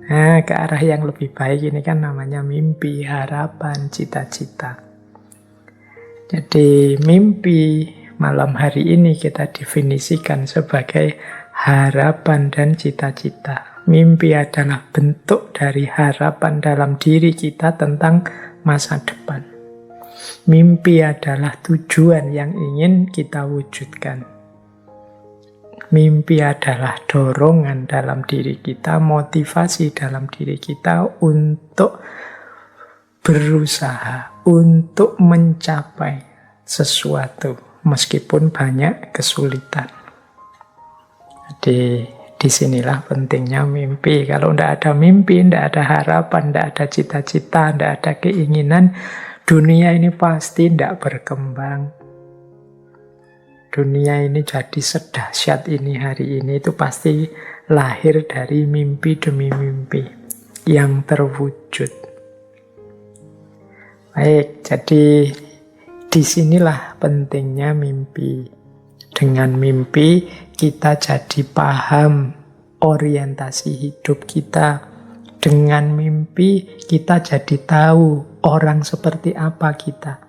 Nah, ke arah yang lebih baik ini kan namanya mimpi, harapan, cita-cita. Jadi mimpi malam hari ini kita definisikan sebagai harapan dan cita-cita. Mimpi adalah bentuk dari harapan dalam diri kita tentang masa depan. Mimpi adalah tujuan yang ingin kita wujudkan. Mimpi adalah dorongan dalam diri kita, motivasi dalam diri kita untuk berusaha, untuk mencapai sesuatu, meskipun banyak kesulitan. Jadi, disinilah pentingnya mimpi. Kalau tidak ada mimpi, tidak ada harapan, tidak ada cita-cita, tidak ada keinginan, dunia ini pasti tidak berkembang. Dunia ini jadi sedahsyat ini hari ini itu pasti lahir dari mimpi demi mimpi yang terwujud. Baik, jadi disinilah pentingnya mimpi. Dengan mimpi kita jadi paham orientasi hidup kita. Dengan mimpi kita jadi tahu orang seperti apa kita.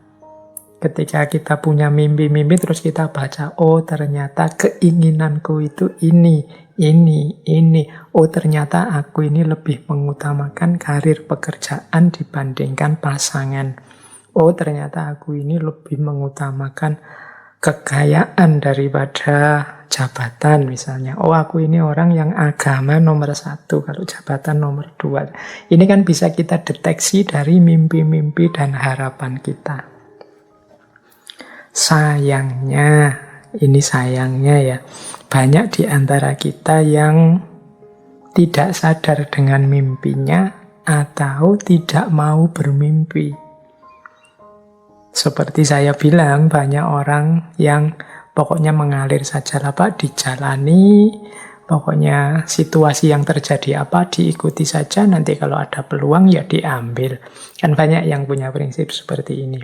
Ketika kita punya mimpi-mimpi terus kita baca, oh ternyata keinginanku itu ini. Oh ternyata aku ini lebih mengutamakan karir pekerjaan dibandingkan pasangan. Oh ternyata aku ini lebih mengutamakan kekayaan daripada jabatan misalnya. Oh aku ini orang yang agama nomor 1, kalau jabatan nomor 2. Ini kan bisa kita deteksi dari mimpi-mimpi dan harapan kita. Sayangnya, ini sayangnya ya, banyak di antara kita yang tidak sadar dengan mimpinya atau tidak mau bermimpi. Seperti saya bilang, banyak orang yang pokoknya mengalir saja lah Pak, dijalani, pokoknya situasi yang terjadi apa diikuti saja, nanti kalau ada peluang ya diambil. Kan banyak yang punya prinsip seperti ini.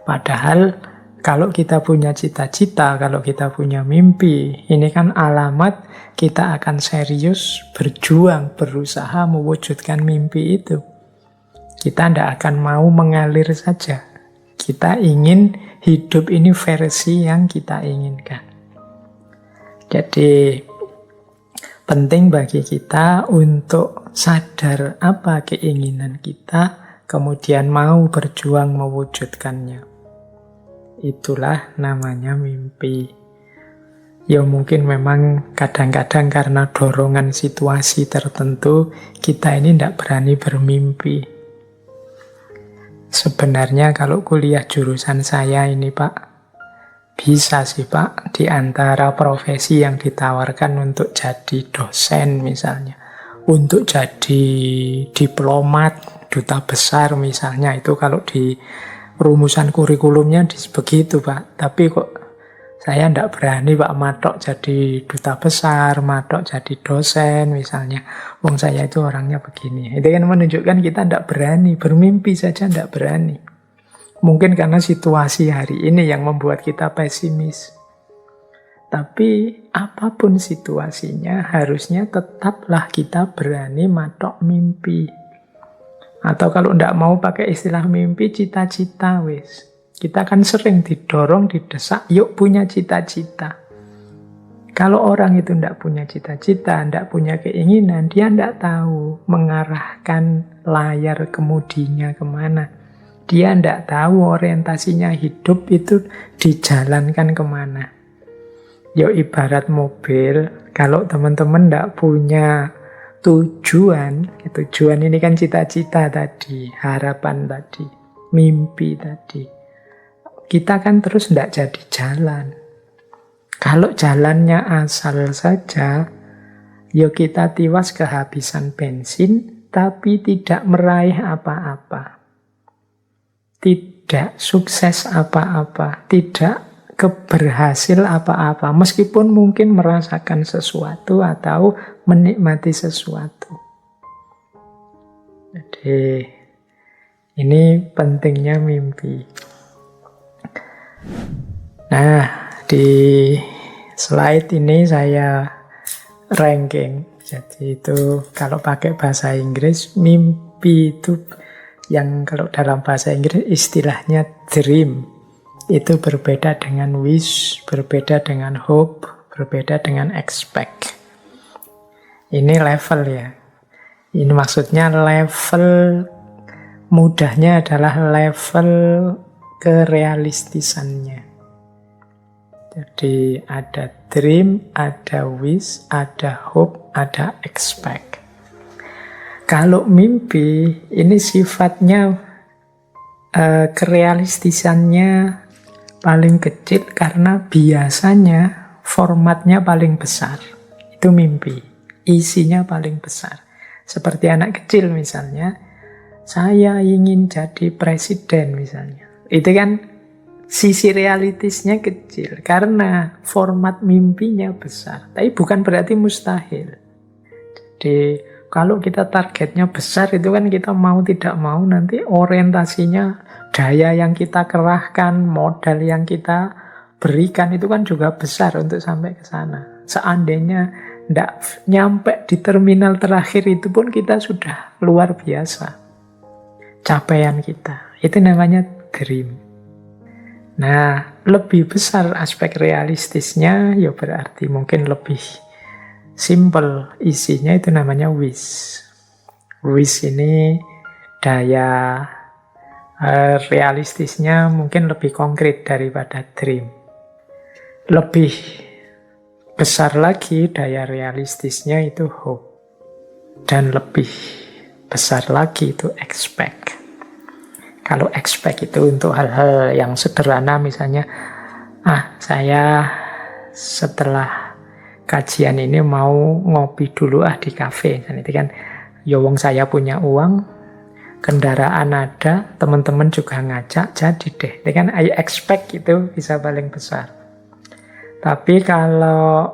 Padahal kalau kita punya cita-cita, kalau kita punya mimpi, ini kan alamat kita akan serius berjuang, berusaha mewujudkan mimpi itu. Kita tidak akan mau mengalir saja. Kita ingin hidup ini versi yang kita inginkan. Jadi penting bagi kita untuk sadar apa keinginan kita, kemudian mau berjuang mewujudkannya. Itulah namanya mimpi. Ya mungkin memang kadang-kadang karena dorongan situasi tertentu, kita ini tidak berani bermimpi. Sebenarnya kalau kuliah jurusan saya ini Pak, bisa sih Pak, di antara profesi yang ditawarkan untuk jadi dosen misalnya, untuk jadi diplomat, duta besar misalnya, itu kalau di rumusan kurikulumnya begitu Pak. Tapi kok saya tidak berani Pak matok jadi duta besar, matok jadi dosen misalnya. Wong saya itu orangnya begini. Itu kan menunjukkan kita tidak berani, bermimpi saja tidak berani. Mungkin karena situasi hari ini yang membuat kita pesimis. Tapi apapun situasinya, harusnya tetaplah kita berani matok mimpi. Atau kalau tidak mau pakai istilah mimpi, cita-cita wis. Kita kan sering didorong, didesak, yuk punya cita-cita. Kalau orang itu tidak punya cita-cita, tidak punya keinginan, dia tidak tahu mengarahkan layar kemudinya kemana. Dia tidak tahu orientasinya hidup itu dijalankan kemana. Yuk ibarat mobil, kalau teman-teman tidak punya tujuan ini kan cita-cita tadi, harapan tadi, mimpi tadi. kita kan terus tidak jadi jalan. Kalau jalannya asal saja, ya kita tiwas kehabisan bensin, tapi tidak meraih apa-apa. Tidak sukses apa-apa, tidak keberhasil apa-apa, meskipun mungkin merasakan sesuatu atau menikmati sesuatu. Jadi, ini pentingnya mimpi. Nah, di slide ini saya ranking. Jadi itu kalau pakai bahasa Inggris, mimpi itu yang kalau dalam bahasa Inggris istilahnya dream. Itu berbeda dengan wish, berbeda dengan hope, berbeda dengan expect. Ini level ya. Ini maksudnya level mudahnya adalah level kerealistisannya. Jadi ada dream, ada wish, ada hope, ada expect. Kalau mimpi, ini sifatnya kerealistisannya paling kecil karena biasanya formatnya paling besar. Itu mimpi. Isinya paling besar. Seperti anak kecil misalnya, saya ingin jadi presiden misalnya. Itu kan sisi realistisnya kecil karena format mimpinya besar. Tapi bukan berarti mustahil. Jadi kalau kita targetnya besar itu kan kita mau tidak mau nanti orientasinya, daya yang kita kerahkan, modal yang kita berikan itu kan juga besar untuk sampai ke sana. Seandainya tidak nyampe di terminal terakhir itu pun kita sudah luar biasa. Capaian kita. Itu namanya dream. Nah, lebih besar aspek realistisnya, ya berarti mungkin lebih simple isinya itu namanya wish. Wish ini daya realistisnya mungkin lebih konkret daripada dream. Lebih besar lagi daya realistisnya itu hope. Dan lebih besar lagi itu expect. Kalau expect itu untuk hal-hal yang sederhana misalnya, saya setelah kajian ini mau ngopi dulu di kafe. Dan itu kan, wong saya punya uang, kendaraan ada, teman-teman juga ngajak, jadi deh. Itu kan I expect itu bisa paling besar. Tapi kalau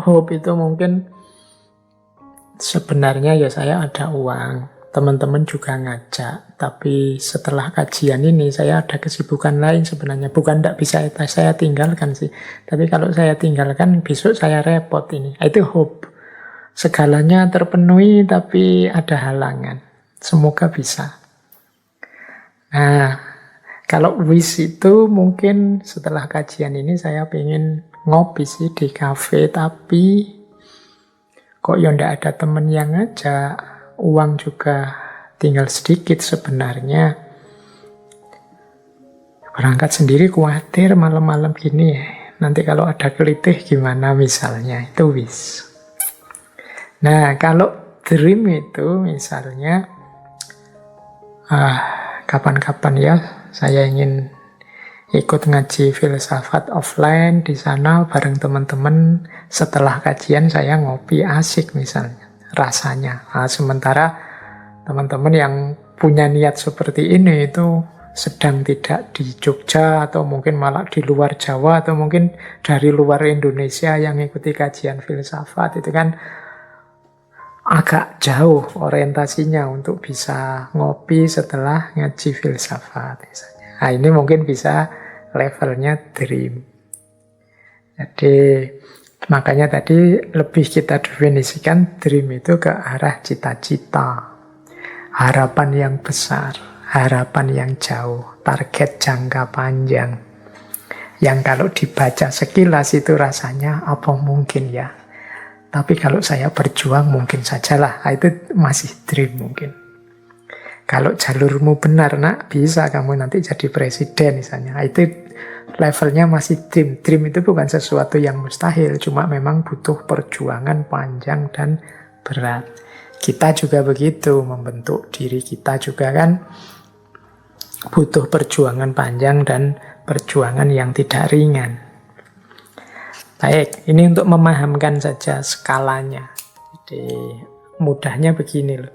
hope itu mungkin sebenarnya ya saya ada uang, teman-teman juga ngajak, tapi setelah kajian ini saya ada kesibukan lain sebenarnya. Bukan tidak bisa saya tinggalkan sih, tapi kalau saya tinggalkan besok saya repot ini. Itu hope. Segalanya terpenuhi tapi ada halangan. Semoga bisa. Nah, kalau wish itu mungkin setelah kajian ini saya pengen ngopi sih di kafe, tapi kok ya ndak ada temen yang ngajak. Uang juga tinggal sedikit sebenarnya. Berangkat sendiri khawatir malam-malam gini ya. Nanti kalau ada kelitih gimana misalnya. Itu wish. Nah, kalau dream itu misalnya kapan-kapan ya saya ingin ikut ngaji filsafat offline di sana bareng teman-teman. Setelah kajian saya ngopi asik misalnya. Rasanya. Sementara teman-teman yang punya niat seperti ini itu sedang tidak di Jogja atau mungkin malah di luar Jawa atau mungkin dari luar Indonesia yang ikuti kajian filsafat itu kan agak jauh orientasinya untuk bisa ngopi setelah ngaji filsafat misalnya. Nah, ini mungkin bisa levelnya dream. Jadi makanya tadi lebih kita definisikan dream itu ke arah cita-cita, harapan yang besar, harapan yang jauh, target jangka panjang. Yang kalau dibaca sekilas itu rasanya apa mungkin ya. Tapi kalau saya berjuang mungkin sajalah, itu masih dream mungkin. Kalau jalurmu benar nak, bisa kamu nanti jadi presiden misalnya. Itu levelnya masih dream. Dream itu bukan sesuatu yang mustahil, cuma memang butuh perjuangan panjang dan berat. Kita juga begitu, membentuk diri kita juga kan butuh perjuangan panjang dan perjuangan yang tidak ringan. Baik, ini untuk memahamkan saja skalanya. Jadi mudahnya begini loh.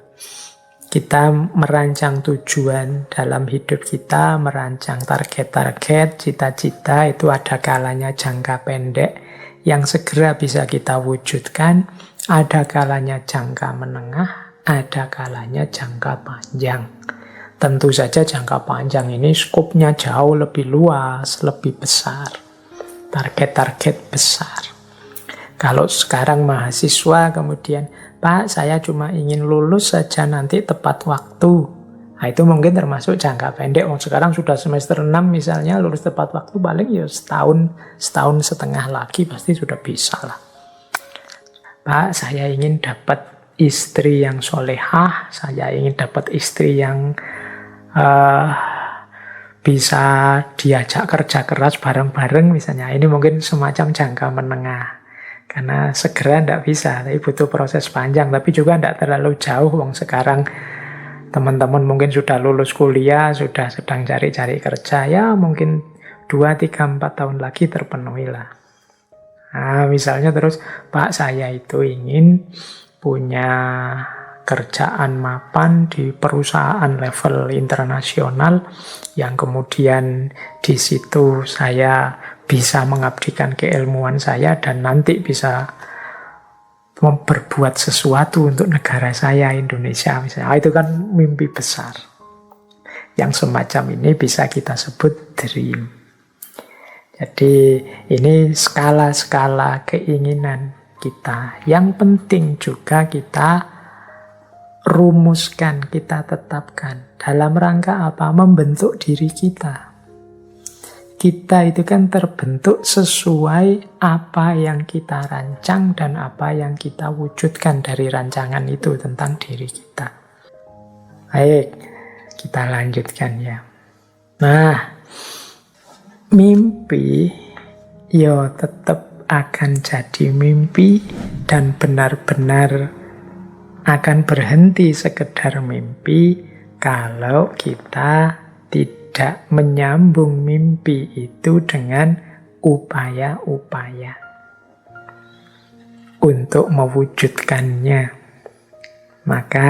Kita merancang tujuan dalam hidup kita, merancang target-target, cita-cita itu ada kalanya jangka pendek yang segera bisa kita wujudkan, ada kalanya jangka menengah, ada kalanya jangka panjang. Tentu saja jangka panjang ini skopnya jauh lebih luas, lebih besar. Target-target besar. Kalau sekarang mahasiswa kemudian, Pak, saya cuma ingin lulus saja nanti tepat waktu. Nah, itu mungkin termasuk jangka pendek. Sekarang sudah semester 6 misalnya, lulus tepat waktu paling ya setahun setengah lagi pasti sudah bisa lah. Pak, saya ingin dapat istri yang solehah, saya ingin dapat istri yang bisa diajak kerja keras bareng-bareng misalnya. Ini mungkin semacam jangka menengah. Karena segera tidak bisa, tapi butuh proses panjang. Tapi juga tidak terlalu jauh. Wong sekarang teman-teman mungkin sudah lulus kuliah, sudah sedang cari-cari kerja. Ya mungkin 2, 3, 4 tahun lagi terpenuhi lah. Nah, misalnya terus, Pak, saya itu ingin punya kerjaan mapan di perusahaan level internasional yang kemudian di situ saya bisa mengabdikan keilmuan saya dan nanti bisa berbuat sesuatu untuk negara saya, Indonesia misalnya. Itu kan mimpi besar. Yang semacam ini bisa kita sebut dream. Jadi ini skala-skala keinginan kita. Yang penting juga kita rumuskan, kita tetapkan. Dalam rangka apa? Membentuk diri kita. Kita itu kan terbentuk sesuai apa yang kita rancang dan apa yang kita wujudkan dari rancangan itu tentang diri kita. Baik, kita lanjutkan ya. Nah, mimpi ya tetap akan jadi mimpi dan benar-benar akan berhenti sekedar mimpi kalau kita tidak menyambung mimpi itu dengan upaya-upaya untuk mewujudkannya. Maka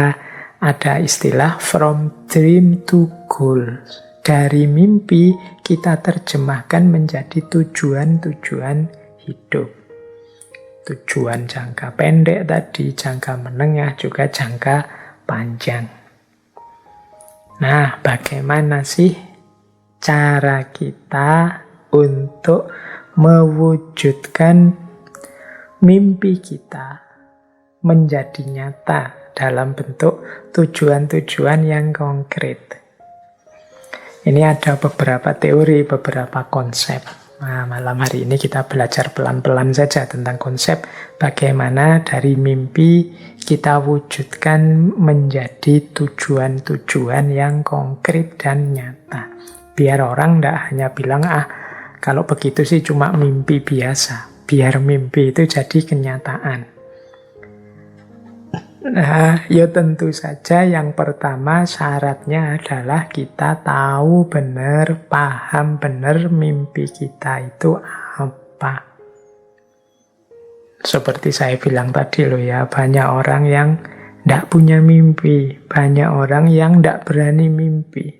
ada istilah from dream to goal. Dari mimpi kita terjemahkan menjadi tujuan-tujuan hidup. Tujuan jangka pendek tadi, jangka menengah, juga jangka panjang. Nah, bagaimana sih cara kita untuk mewujudkan mimpi kita menjadi nyata dalam bentuk tujuan-tujuan yang konkret? Ini ada beberapa teori, beberapa konsep. Nah, malam hari ini kita belajar pelan-pelan saja tentang konsep bagaimana dari mimpi kita wujudkan menjadi tujuan-tujuan yang konkret dan nyata. Biar orang tidak hanya bilang, kalau begitu sih cuma mimpi biasa. Biar mimpi itu jadi kenyataan. Nah, ya tentu saja yang pertama syaratnya adalah kita tahu benar, paham benar mimpi kita itu apa. Seperti saya bilang tadi loh ya, banyak orang yang tidak punya mimpi, banyak orang yang tidak berani mimpi.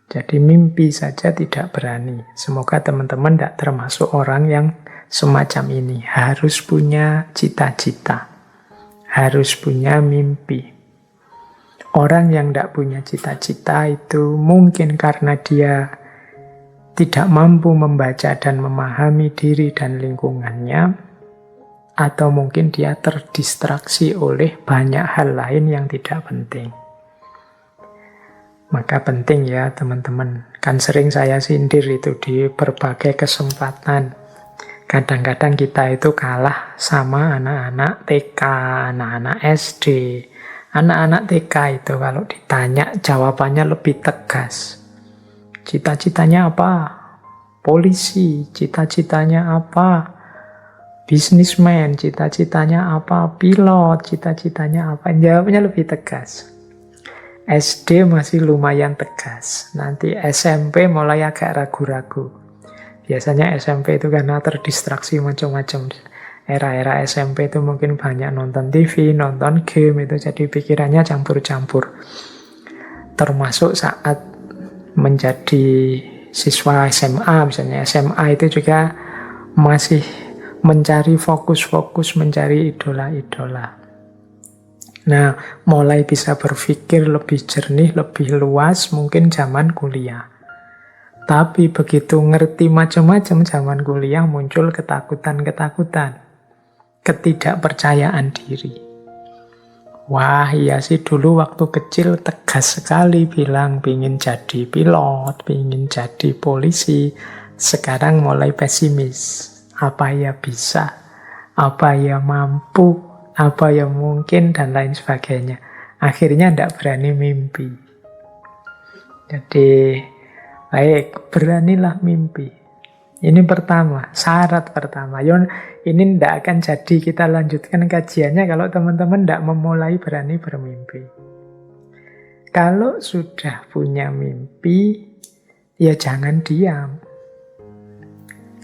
Jadi mimpi saja tidak berani. Semoga teman-teman tidak termasuk orang yang semacam ini. Harus punya cita-cita. Harus punya mimpi. Orang yang tidak punya cita-cita itu mungkin karena dia tidak mampu membaca dan memahami diri dan lingkungannya, atau mungkin dia terdistraksi oleh banyak hal lain yang tidak penting. Maka penting ya teman-teman, kan sering saya sindir itu di berbagai kesempatan. Kadang-kadang kita itu kalah sama anak-anak TK, anak-anak SD. Anak-anak TK itu kalau ditanya jawabannya lebih tegas. Cita-citanya apa? Polisi. Cita-citanya apa? Bisnismen. Cita-citanya apa? Pilot. Cita-citanya apa? Jawabnya lebih tegas. SD masih lumayan tegas. Nanti SMP mulai agak ragu-ragu. Biasanya SMP itu karena terdistraksi macam-macam. Era-era SMP itu mungkin banyak nonton TV, nonton game, itu jadi pikirannya campur-campur. Termasuk saat menjadi siswa SMA, misalnya SMA itu juga masih mencari fokus-fokus, mencari idola-idola. Nah, mulai bisa berpikir lebih jernih, lebih luas mungkin zaman kuliah. Tapi begitu ngerti macam-macam zaman kuliah muncul ketakutan-ketakutan, ketidakpercayaan diri. Wah, iya sih dulu waktu kecil tegas sekali bilang pingin jadi pilot, pingin jadi polisi. Sekarang mulai pesimis. Apa ya bisa? Apa ya mampu? Apa yang mungkin, dan lain sebagainya. Akhirnya tidak berani mimpi. Jadi, baik, beranilah mimpi. Ini pertama, syarat pertama. Ini tidak akan jadi kita lanjutkan kajiannya kalau teman-teman tidak memulai berani bermimpi. Kalau sudah punya mimpi, ya jangan diam.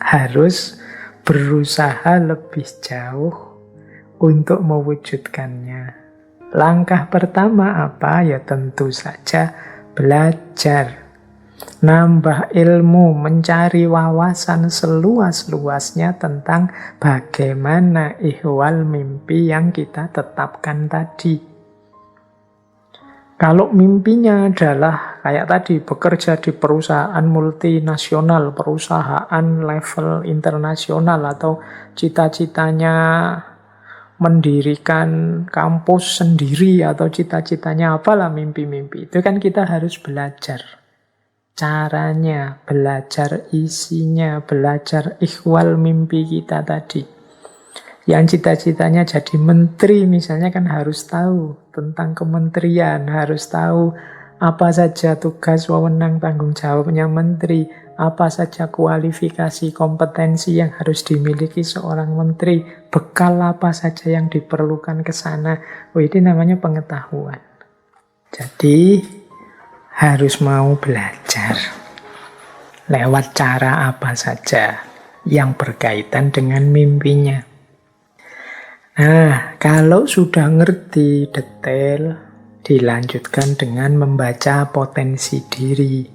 Harus berusaha lebih jauh untuk mewujudkannya. Langkah pertama apa? Ya tentu saja belajar. Nambah ilmu, mencari wawasan seluas-luasnya tentang bagaimana ihwal mimpi yang kita tetapkan tadi. Kalau mimpinya adalah kayak tadi, bekerja di perusahaan multinasional, perusahaan level internasional, atau cita-citanya mendirikan kampus sendiri, atau cita-citanya apalah mimpi-mimpi, itu kan kita harus belajar caranya, belajar isinya, belajar ikhwal mimpi kita tadi. Yang cita-citanya jadi menteri misalnya kan harus tahu tentang kementerian, harus tahu apa saja tugas, wewenang, tanggung jawabnya menteri, apa saja kualifikasi, kompetensi yang harus dimiliki seorang menteri, bekal apa saja yang diperlukan ke sana. Oh, ini namanya pengetahuan. Jadi harus mau belajar lewat cara apa saja yang berkaitan dengan mimpinya. Nah, kalau sudah ngerti detail, dilanjutkan dengan membaca potensi diri.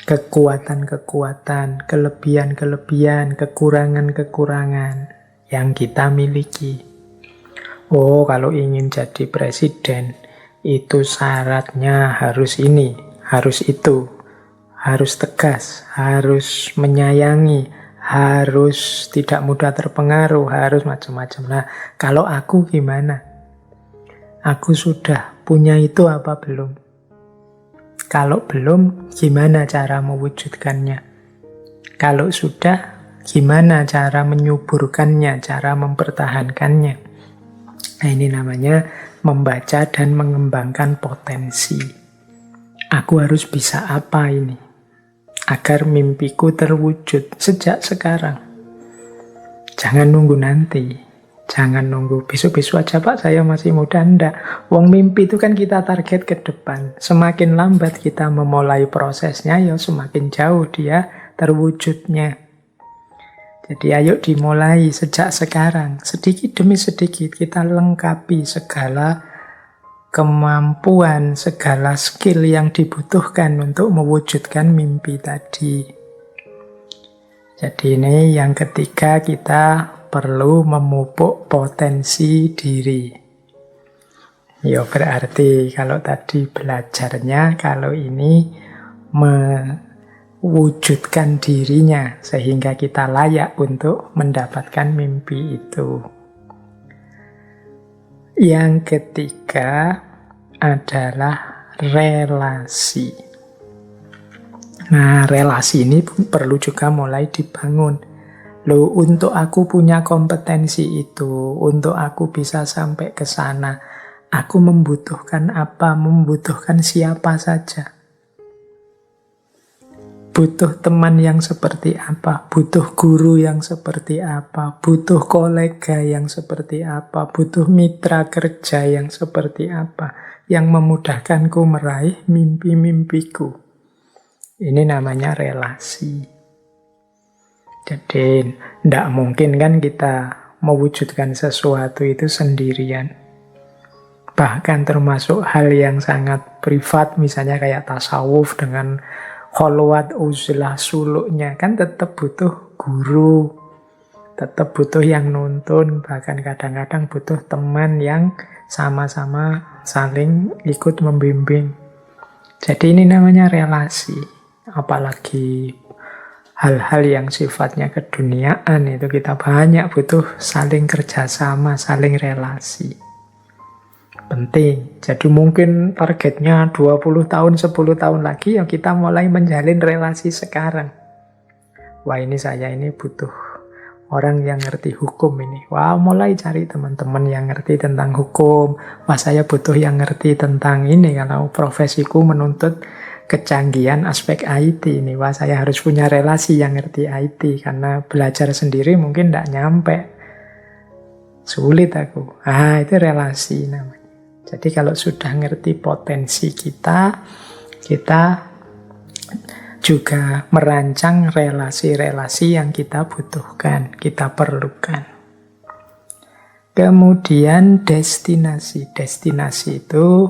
Kekuatan-kekuatan, kelebihan-kelebihan, kekurangan-kekurangan yang kita miliki. Oh, kalau ingin jadi presiden, itu syaratnya harus ini, harus itu. Harus tegas, harus menyayangi, harus tidak mudah terpengaruh, harus macam-macam. Nah, kalau aku gimana? Aku sudah punya itu apa belum? Kalau belum, gimana cara mewujudkannya? Kalau sudah, gimana cara menyuburkannya, cara mempertahankannya? Nah, ini namanya membaca dan mengembangkan potensi. Aku harus bisa apa ini? Agar mimpiku terwujud sejak sekarang. Jangan nunggu nanti. Jangan nunggu besok-besok aja Pak, saya masih muda. Enggak. Wong mimpi itu kan kita target ke depan. Semakin lambat kita memulai prosesnya, ya semakin jauh dia terwujudnya. Jadi ayo dimulai sejak sekarang. Sedikit demi sedikit kita lengkapi segala kemampuan, segala skill yang dibutuhkan untuk mewujudkan mimpi tadi. Jadi ini yang ketiga, kita perlu memupuk potensi diri. Ya berarti kalau tadi belajarnya, kalau ini mewujudkan dirinya sehingga kita layak untuk mendapatkan mimpi itu. Yang ketiga adalah relasi. Nah, relasi ini perlu juga mulai dibangun. Loh, untuk aku punya kompetensi itu, untuk aku bisa sampai ke sana, aku membutuhkan apa? Membutuhkan siapa saja? Butuh teman yang seperti apa? Butuh guru yang seperti apa? Butuh kolega yang seperti apa? Butuh mitra kerja yang seperti apa? yang memudahkanku meraih mimpi-mimpiku. Ini namanya relasi. Jadi, tidak mungkin kan kita mewujudkan sesuatu itu sendirian. Bahkan termasuk hal yang sangat privat, misalnya kayak tasawuf dengan kholwat, uzlah, suluknya, kan tetap butuh guru, tetap butuh yang nuntun, bahkan kadang-kadang butuh teman yang sama-sama saling ikut membimbing. Jadi ini namanya relasi. Apalagi hal-hal yang sifatnya keduniaan itu kita banyak butuh saling kerjasama, saling relasi. Penting. Jadi mungkin targetnya 20 tahun, 10 tahun lagi ya kita mulai menjalin relasi sekarang. Wah ini saya ini butuh orang yang ngerti hukum ini. Wah mulai cari teman-teman yang ngerti tentang hukum. Wah saya butuh yang ngerti tentang ini kalau profesiku menuntut kecanggihan aspek IT ini. Wah saya harus punya relasi yang ngerti IT karena belajar sendiri mungkin tidak nyampe. Sulit aku. Itu relasi namanya. Jadi kalau sudah ngerti potensi kita juga merancang relasi-relasi yang kita butuhkan, kita perlukan. Kemudian destinasi. Destinasi itu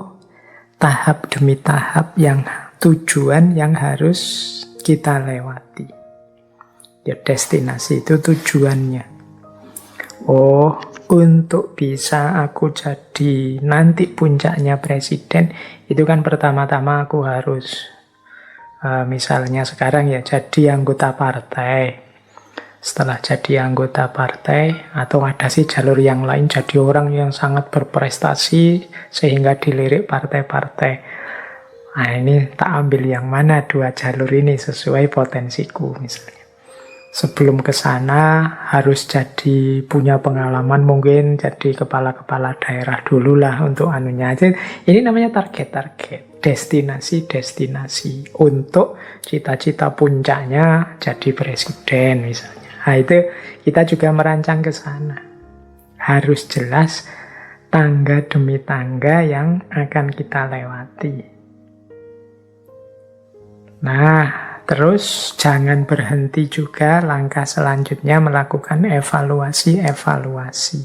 tahap demi tahap yang tujuan yang harus kita lewati. Ya, destinasi itu tujuannya. Oh, untuk bisa aku jadi nanti puncaknya presiden, itu kan pertama-tama aku harus, misalnya sekarang ya, jadi anggota partai. Setelah jadi anggota partai, atau ada sih jalur yang lain, jadi orang yang sangat berprestasi, sehingga dilirik partai-partai. Nah ini tak ambil yang mana dua jalur ini sesuai potensiku misalnya. Sebelum ke sana harus jadi punya pengalaman mungkin jadi kepala-kepala daerah dulu lah untuk anunya aja. Ini namanya target-target, destinasi-destinasi untuk cita-cita puncaknya jadi presiden misalnya. Nah itu kita juga merancang ke sana. Harus jelas tangga demi tangga yang akan kita lewati. Nah, terus jangan berhenti juga, langkah selanjutnya melakukan evaluasi-evaluasi.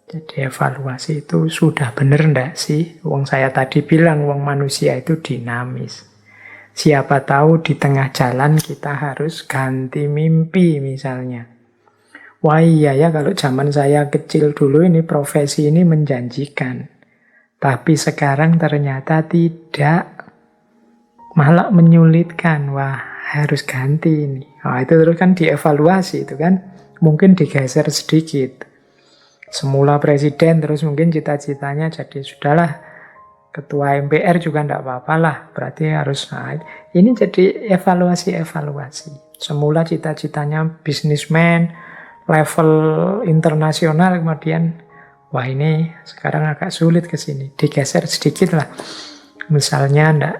Jadi evaluasi itu sudah benar enggak sih? Wong saya tadi bilang wong manusia itu dinamis. Siapa tahu di tengah jalan kita harus ganti mimpi misalnya. Wah iya ya kalau zaman saya kecil dulu ini profesi ini menjanjikan. Tapi sekarang ternyata tidak. Malah menyulitkan, wah harus ganti ini. Nah, itu terus kan dievaluasi itu kan, mungkin digeser sedikit. Semula presiden, terus mungkin cita-citanya jadi sudahlah ketua MPR juga enggak apa-apa lah, berarti harus naik. Ini jadi evaluasi-evaluasi. Semula cita-citanya bisnismen, level internasional, kemudian wah ini sekarang agak sulit ke sini, digeser sedikit lah. Misalnya enggak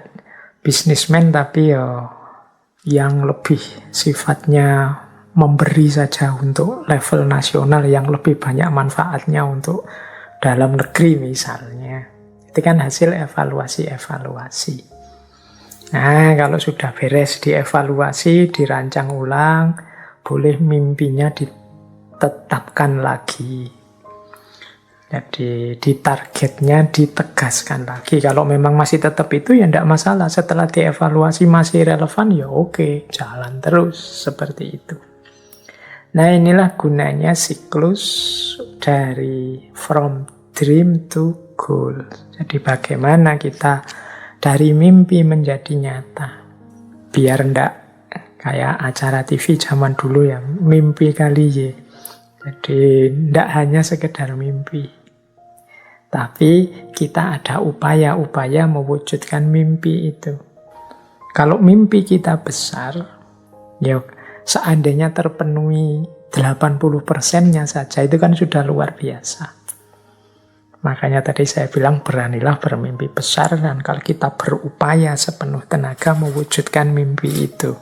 bisnismen tapi ya yang lebih sifatnya memberi saja untuk level nasional yang lebih banyak manfaatnya untuk dalam negeri misalnya. Itu kan hasil evaluasi-evaluasi. Nah, kalau sudah beres dievaluasi, dirancang ulang, boleh mimpinya ditetapkan lagi. Jadi di targetnya ditegaskan lagi. Kalau memang masih tetap itu ya tidak masalah. Setelah dievaluasi masih relevan ya oke, jalan terus seperti itu. Nah inilah gunanya siklus dari from dream to goal. Jadi bagaimana kita dari mimpi menjadi nyata. Biar ndak kayak acara TV zaman dulu ya, mimpi kali ya. Jadi ndak hanya sekedar mimpi. Tapi kita ada upaya-upaya mewujudkan mimpi itu. Kalau mimpi kita besar, ya seandainya terpenuhi 80%-nya saja, itu kan sudah luar biasa. Makanya tadi saya bilang beranilah bermimpi besar, dan kalau kita berupaya sepenuh tenaga mewujudkan mimpi itu.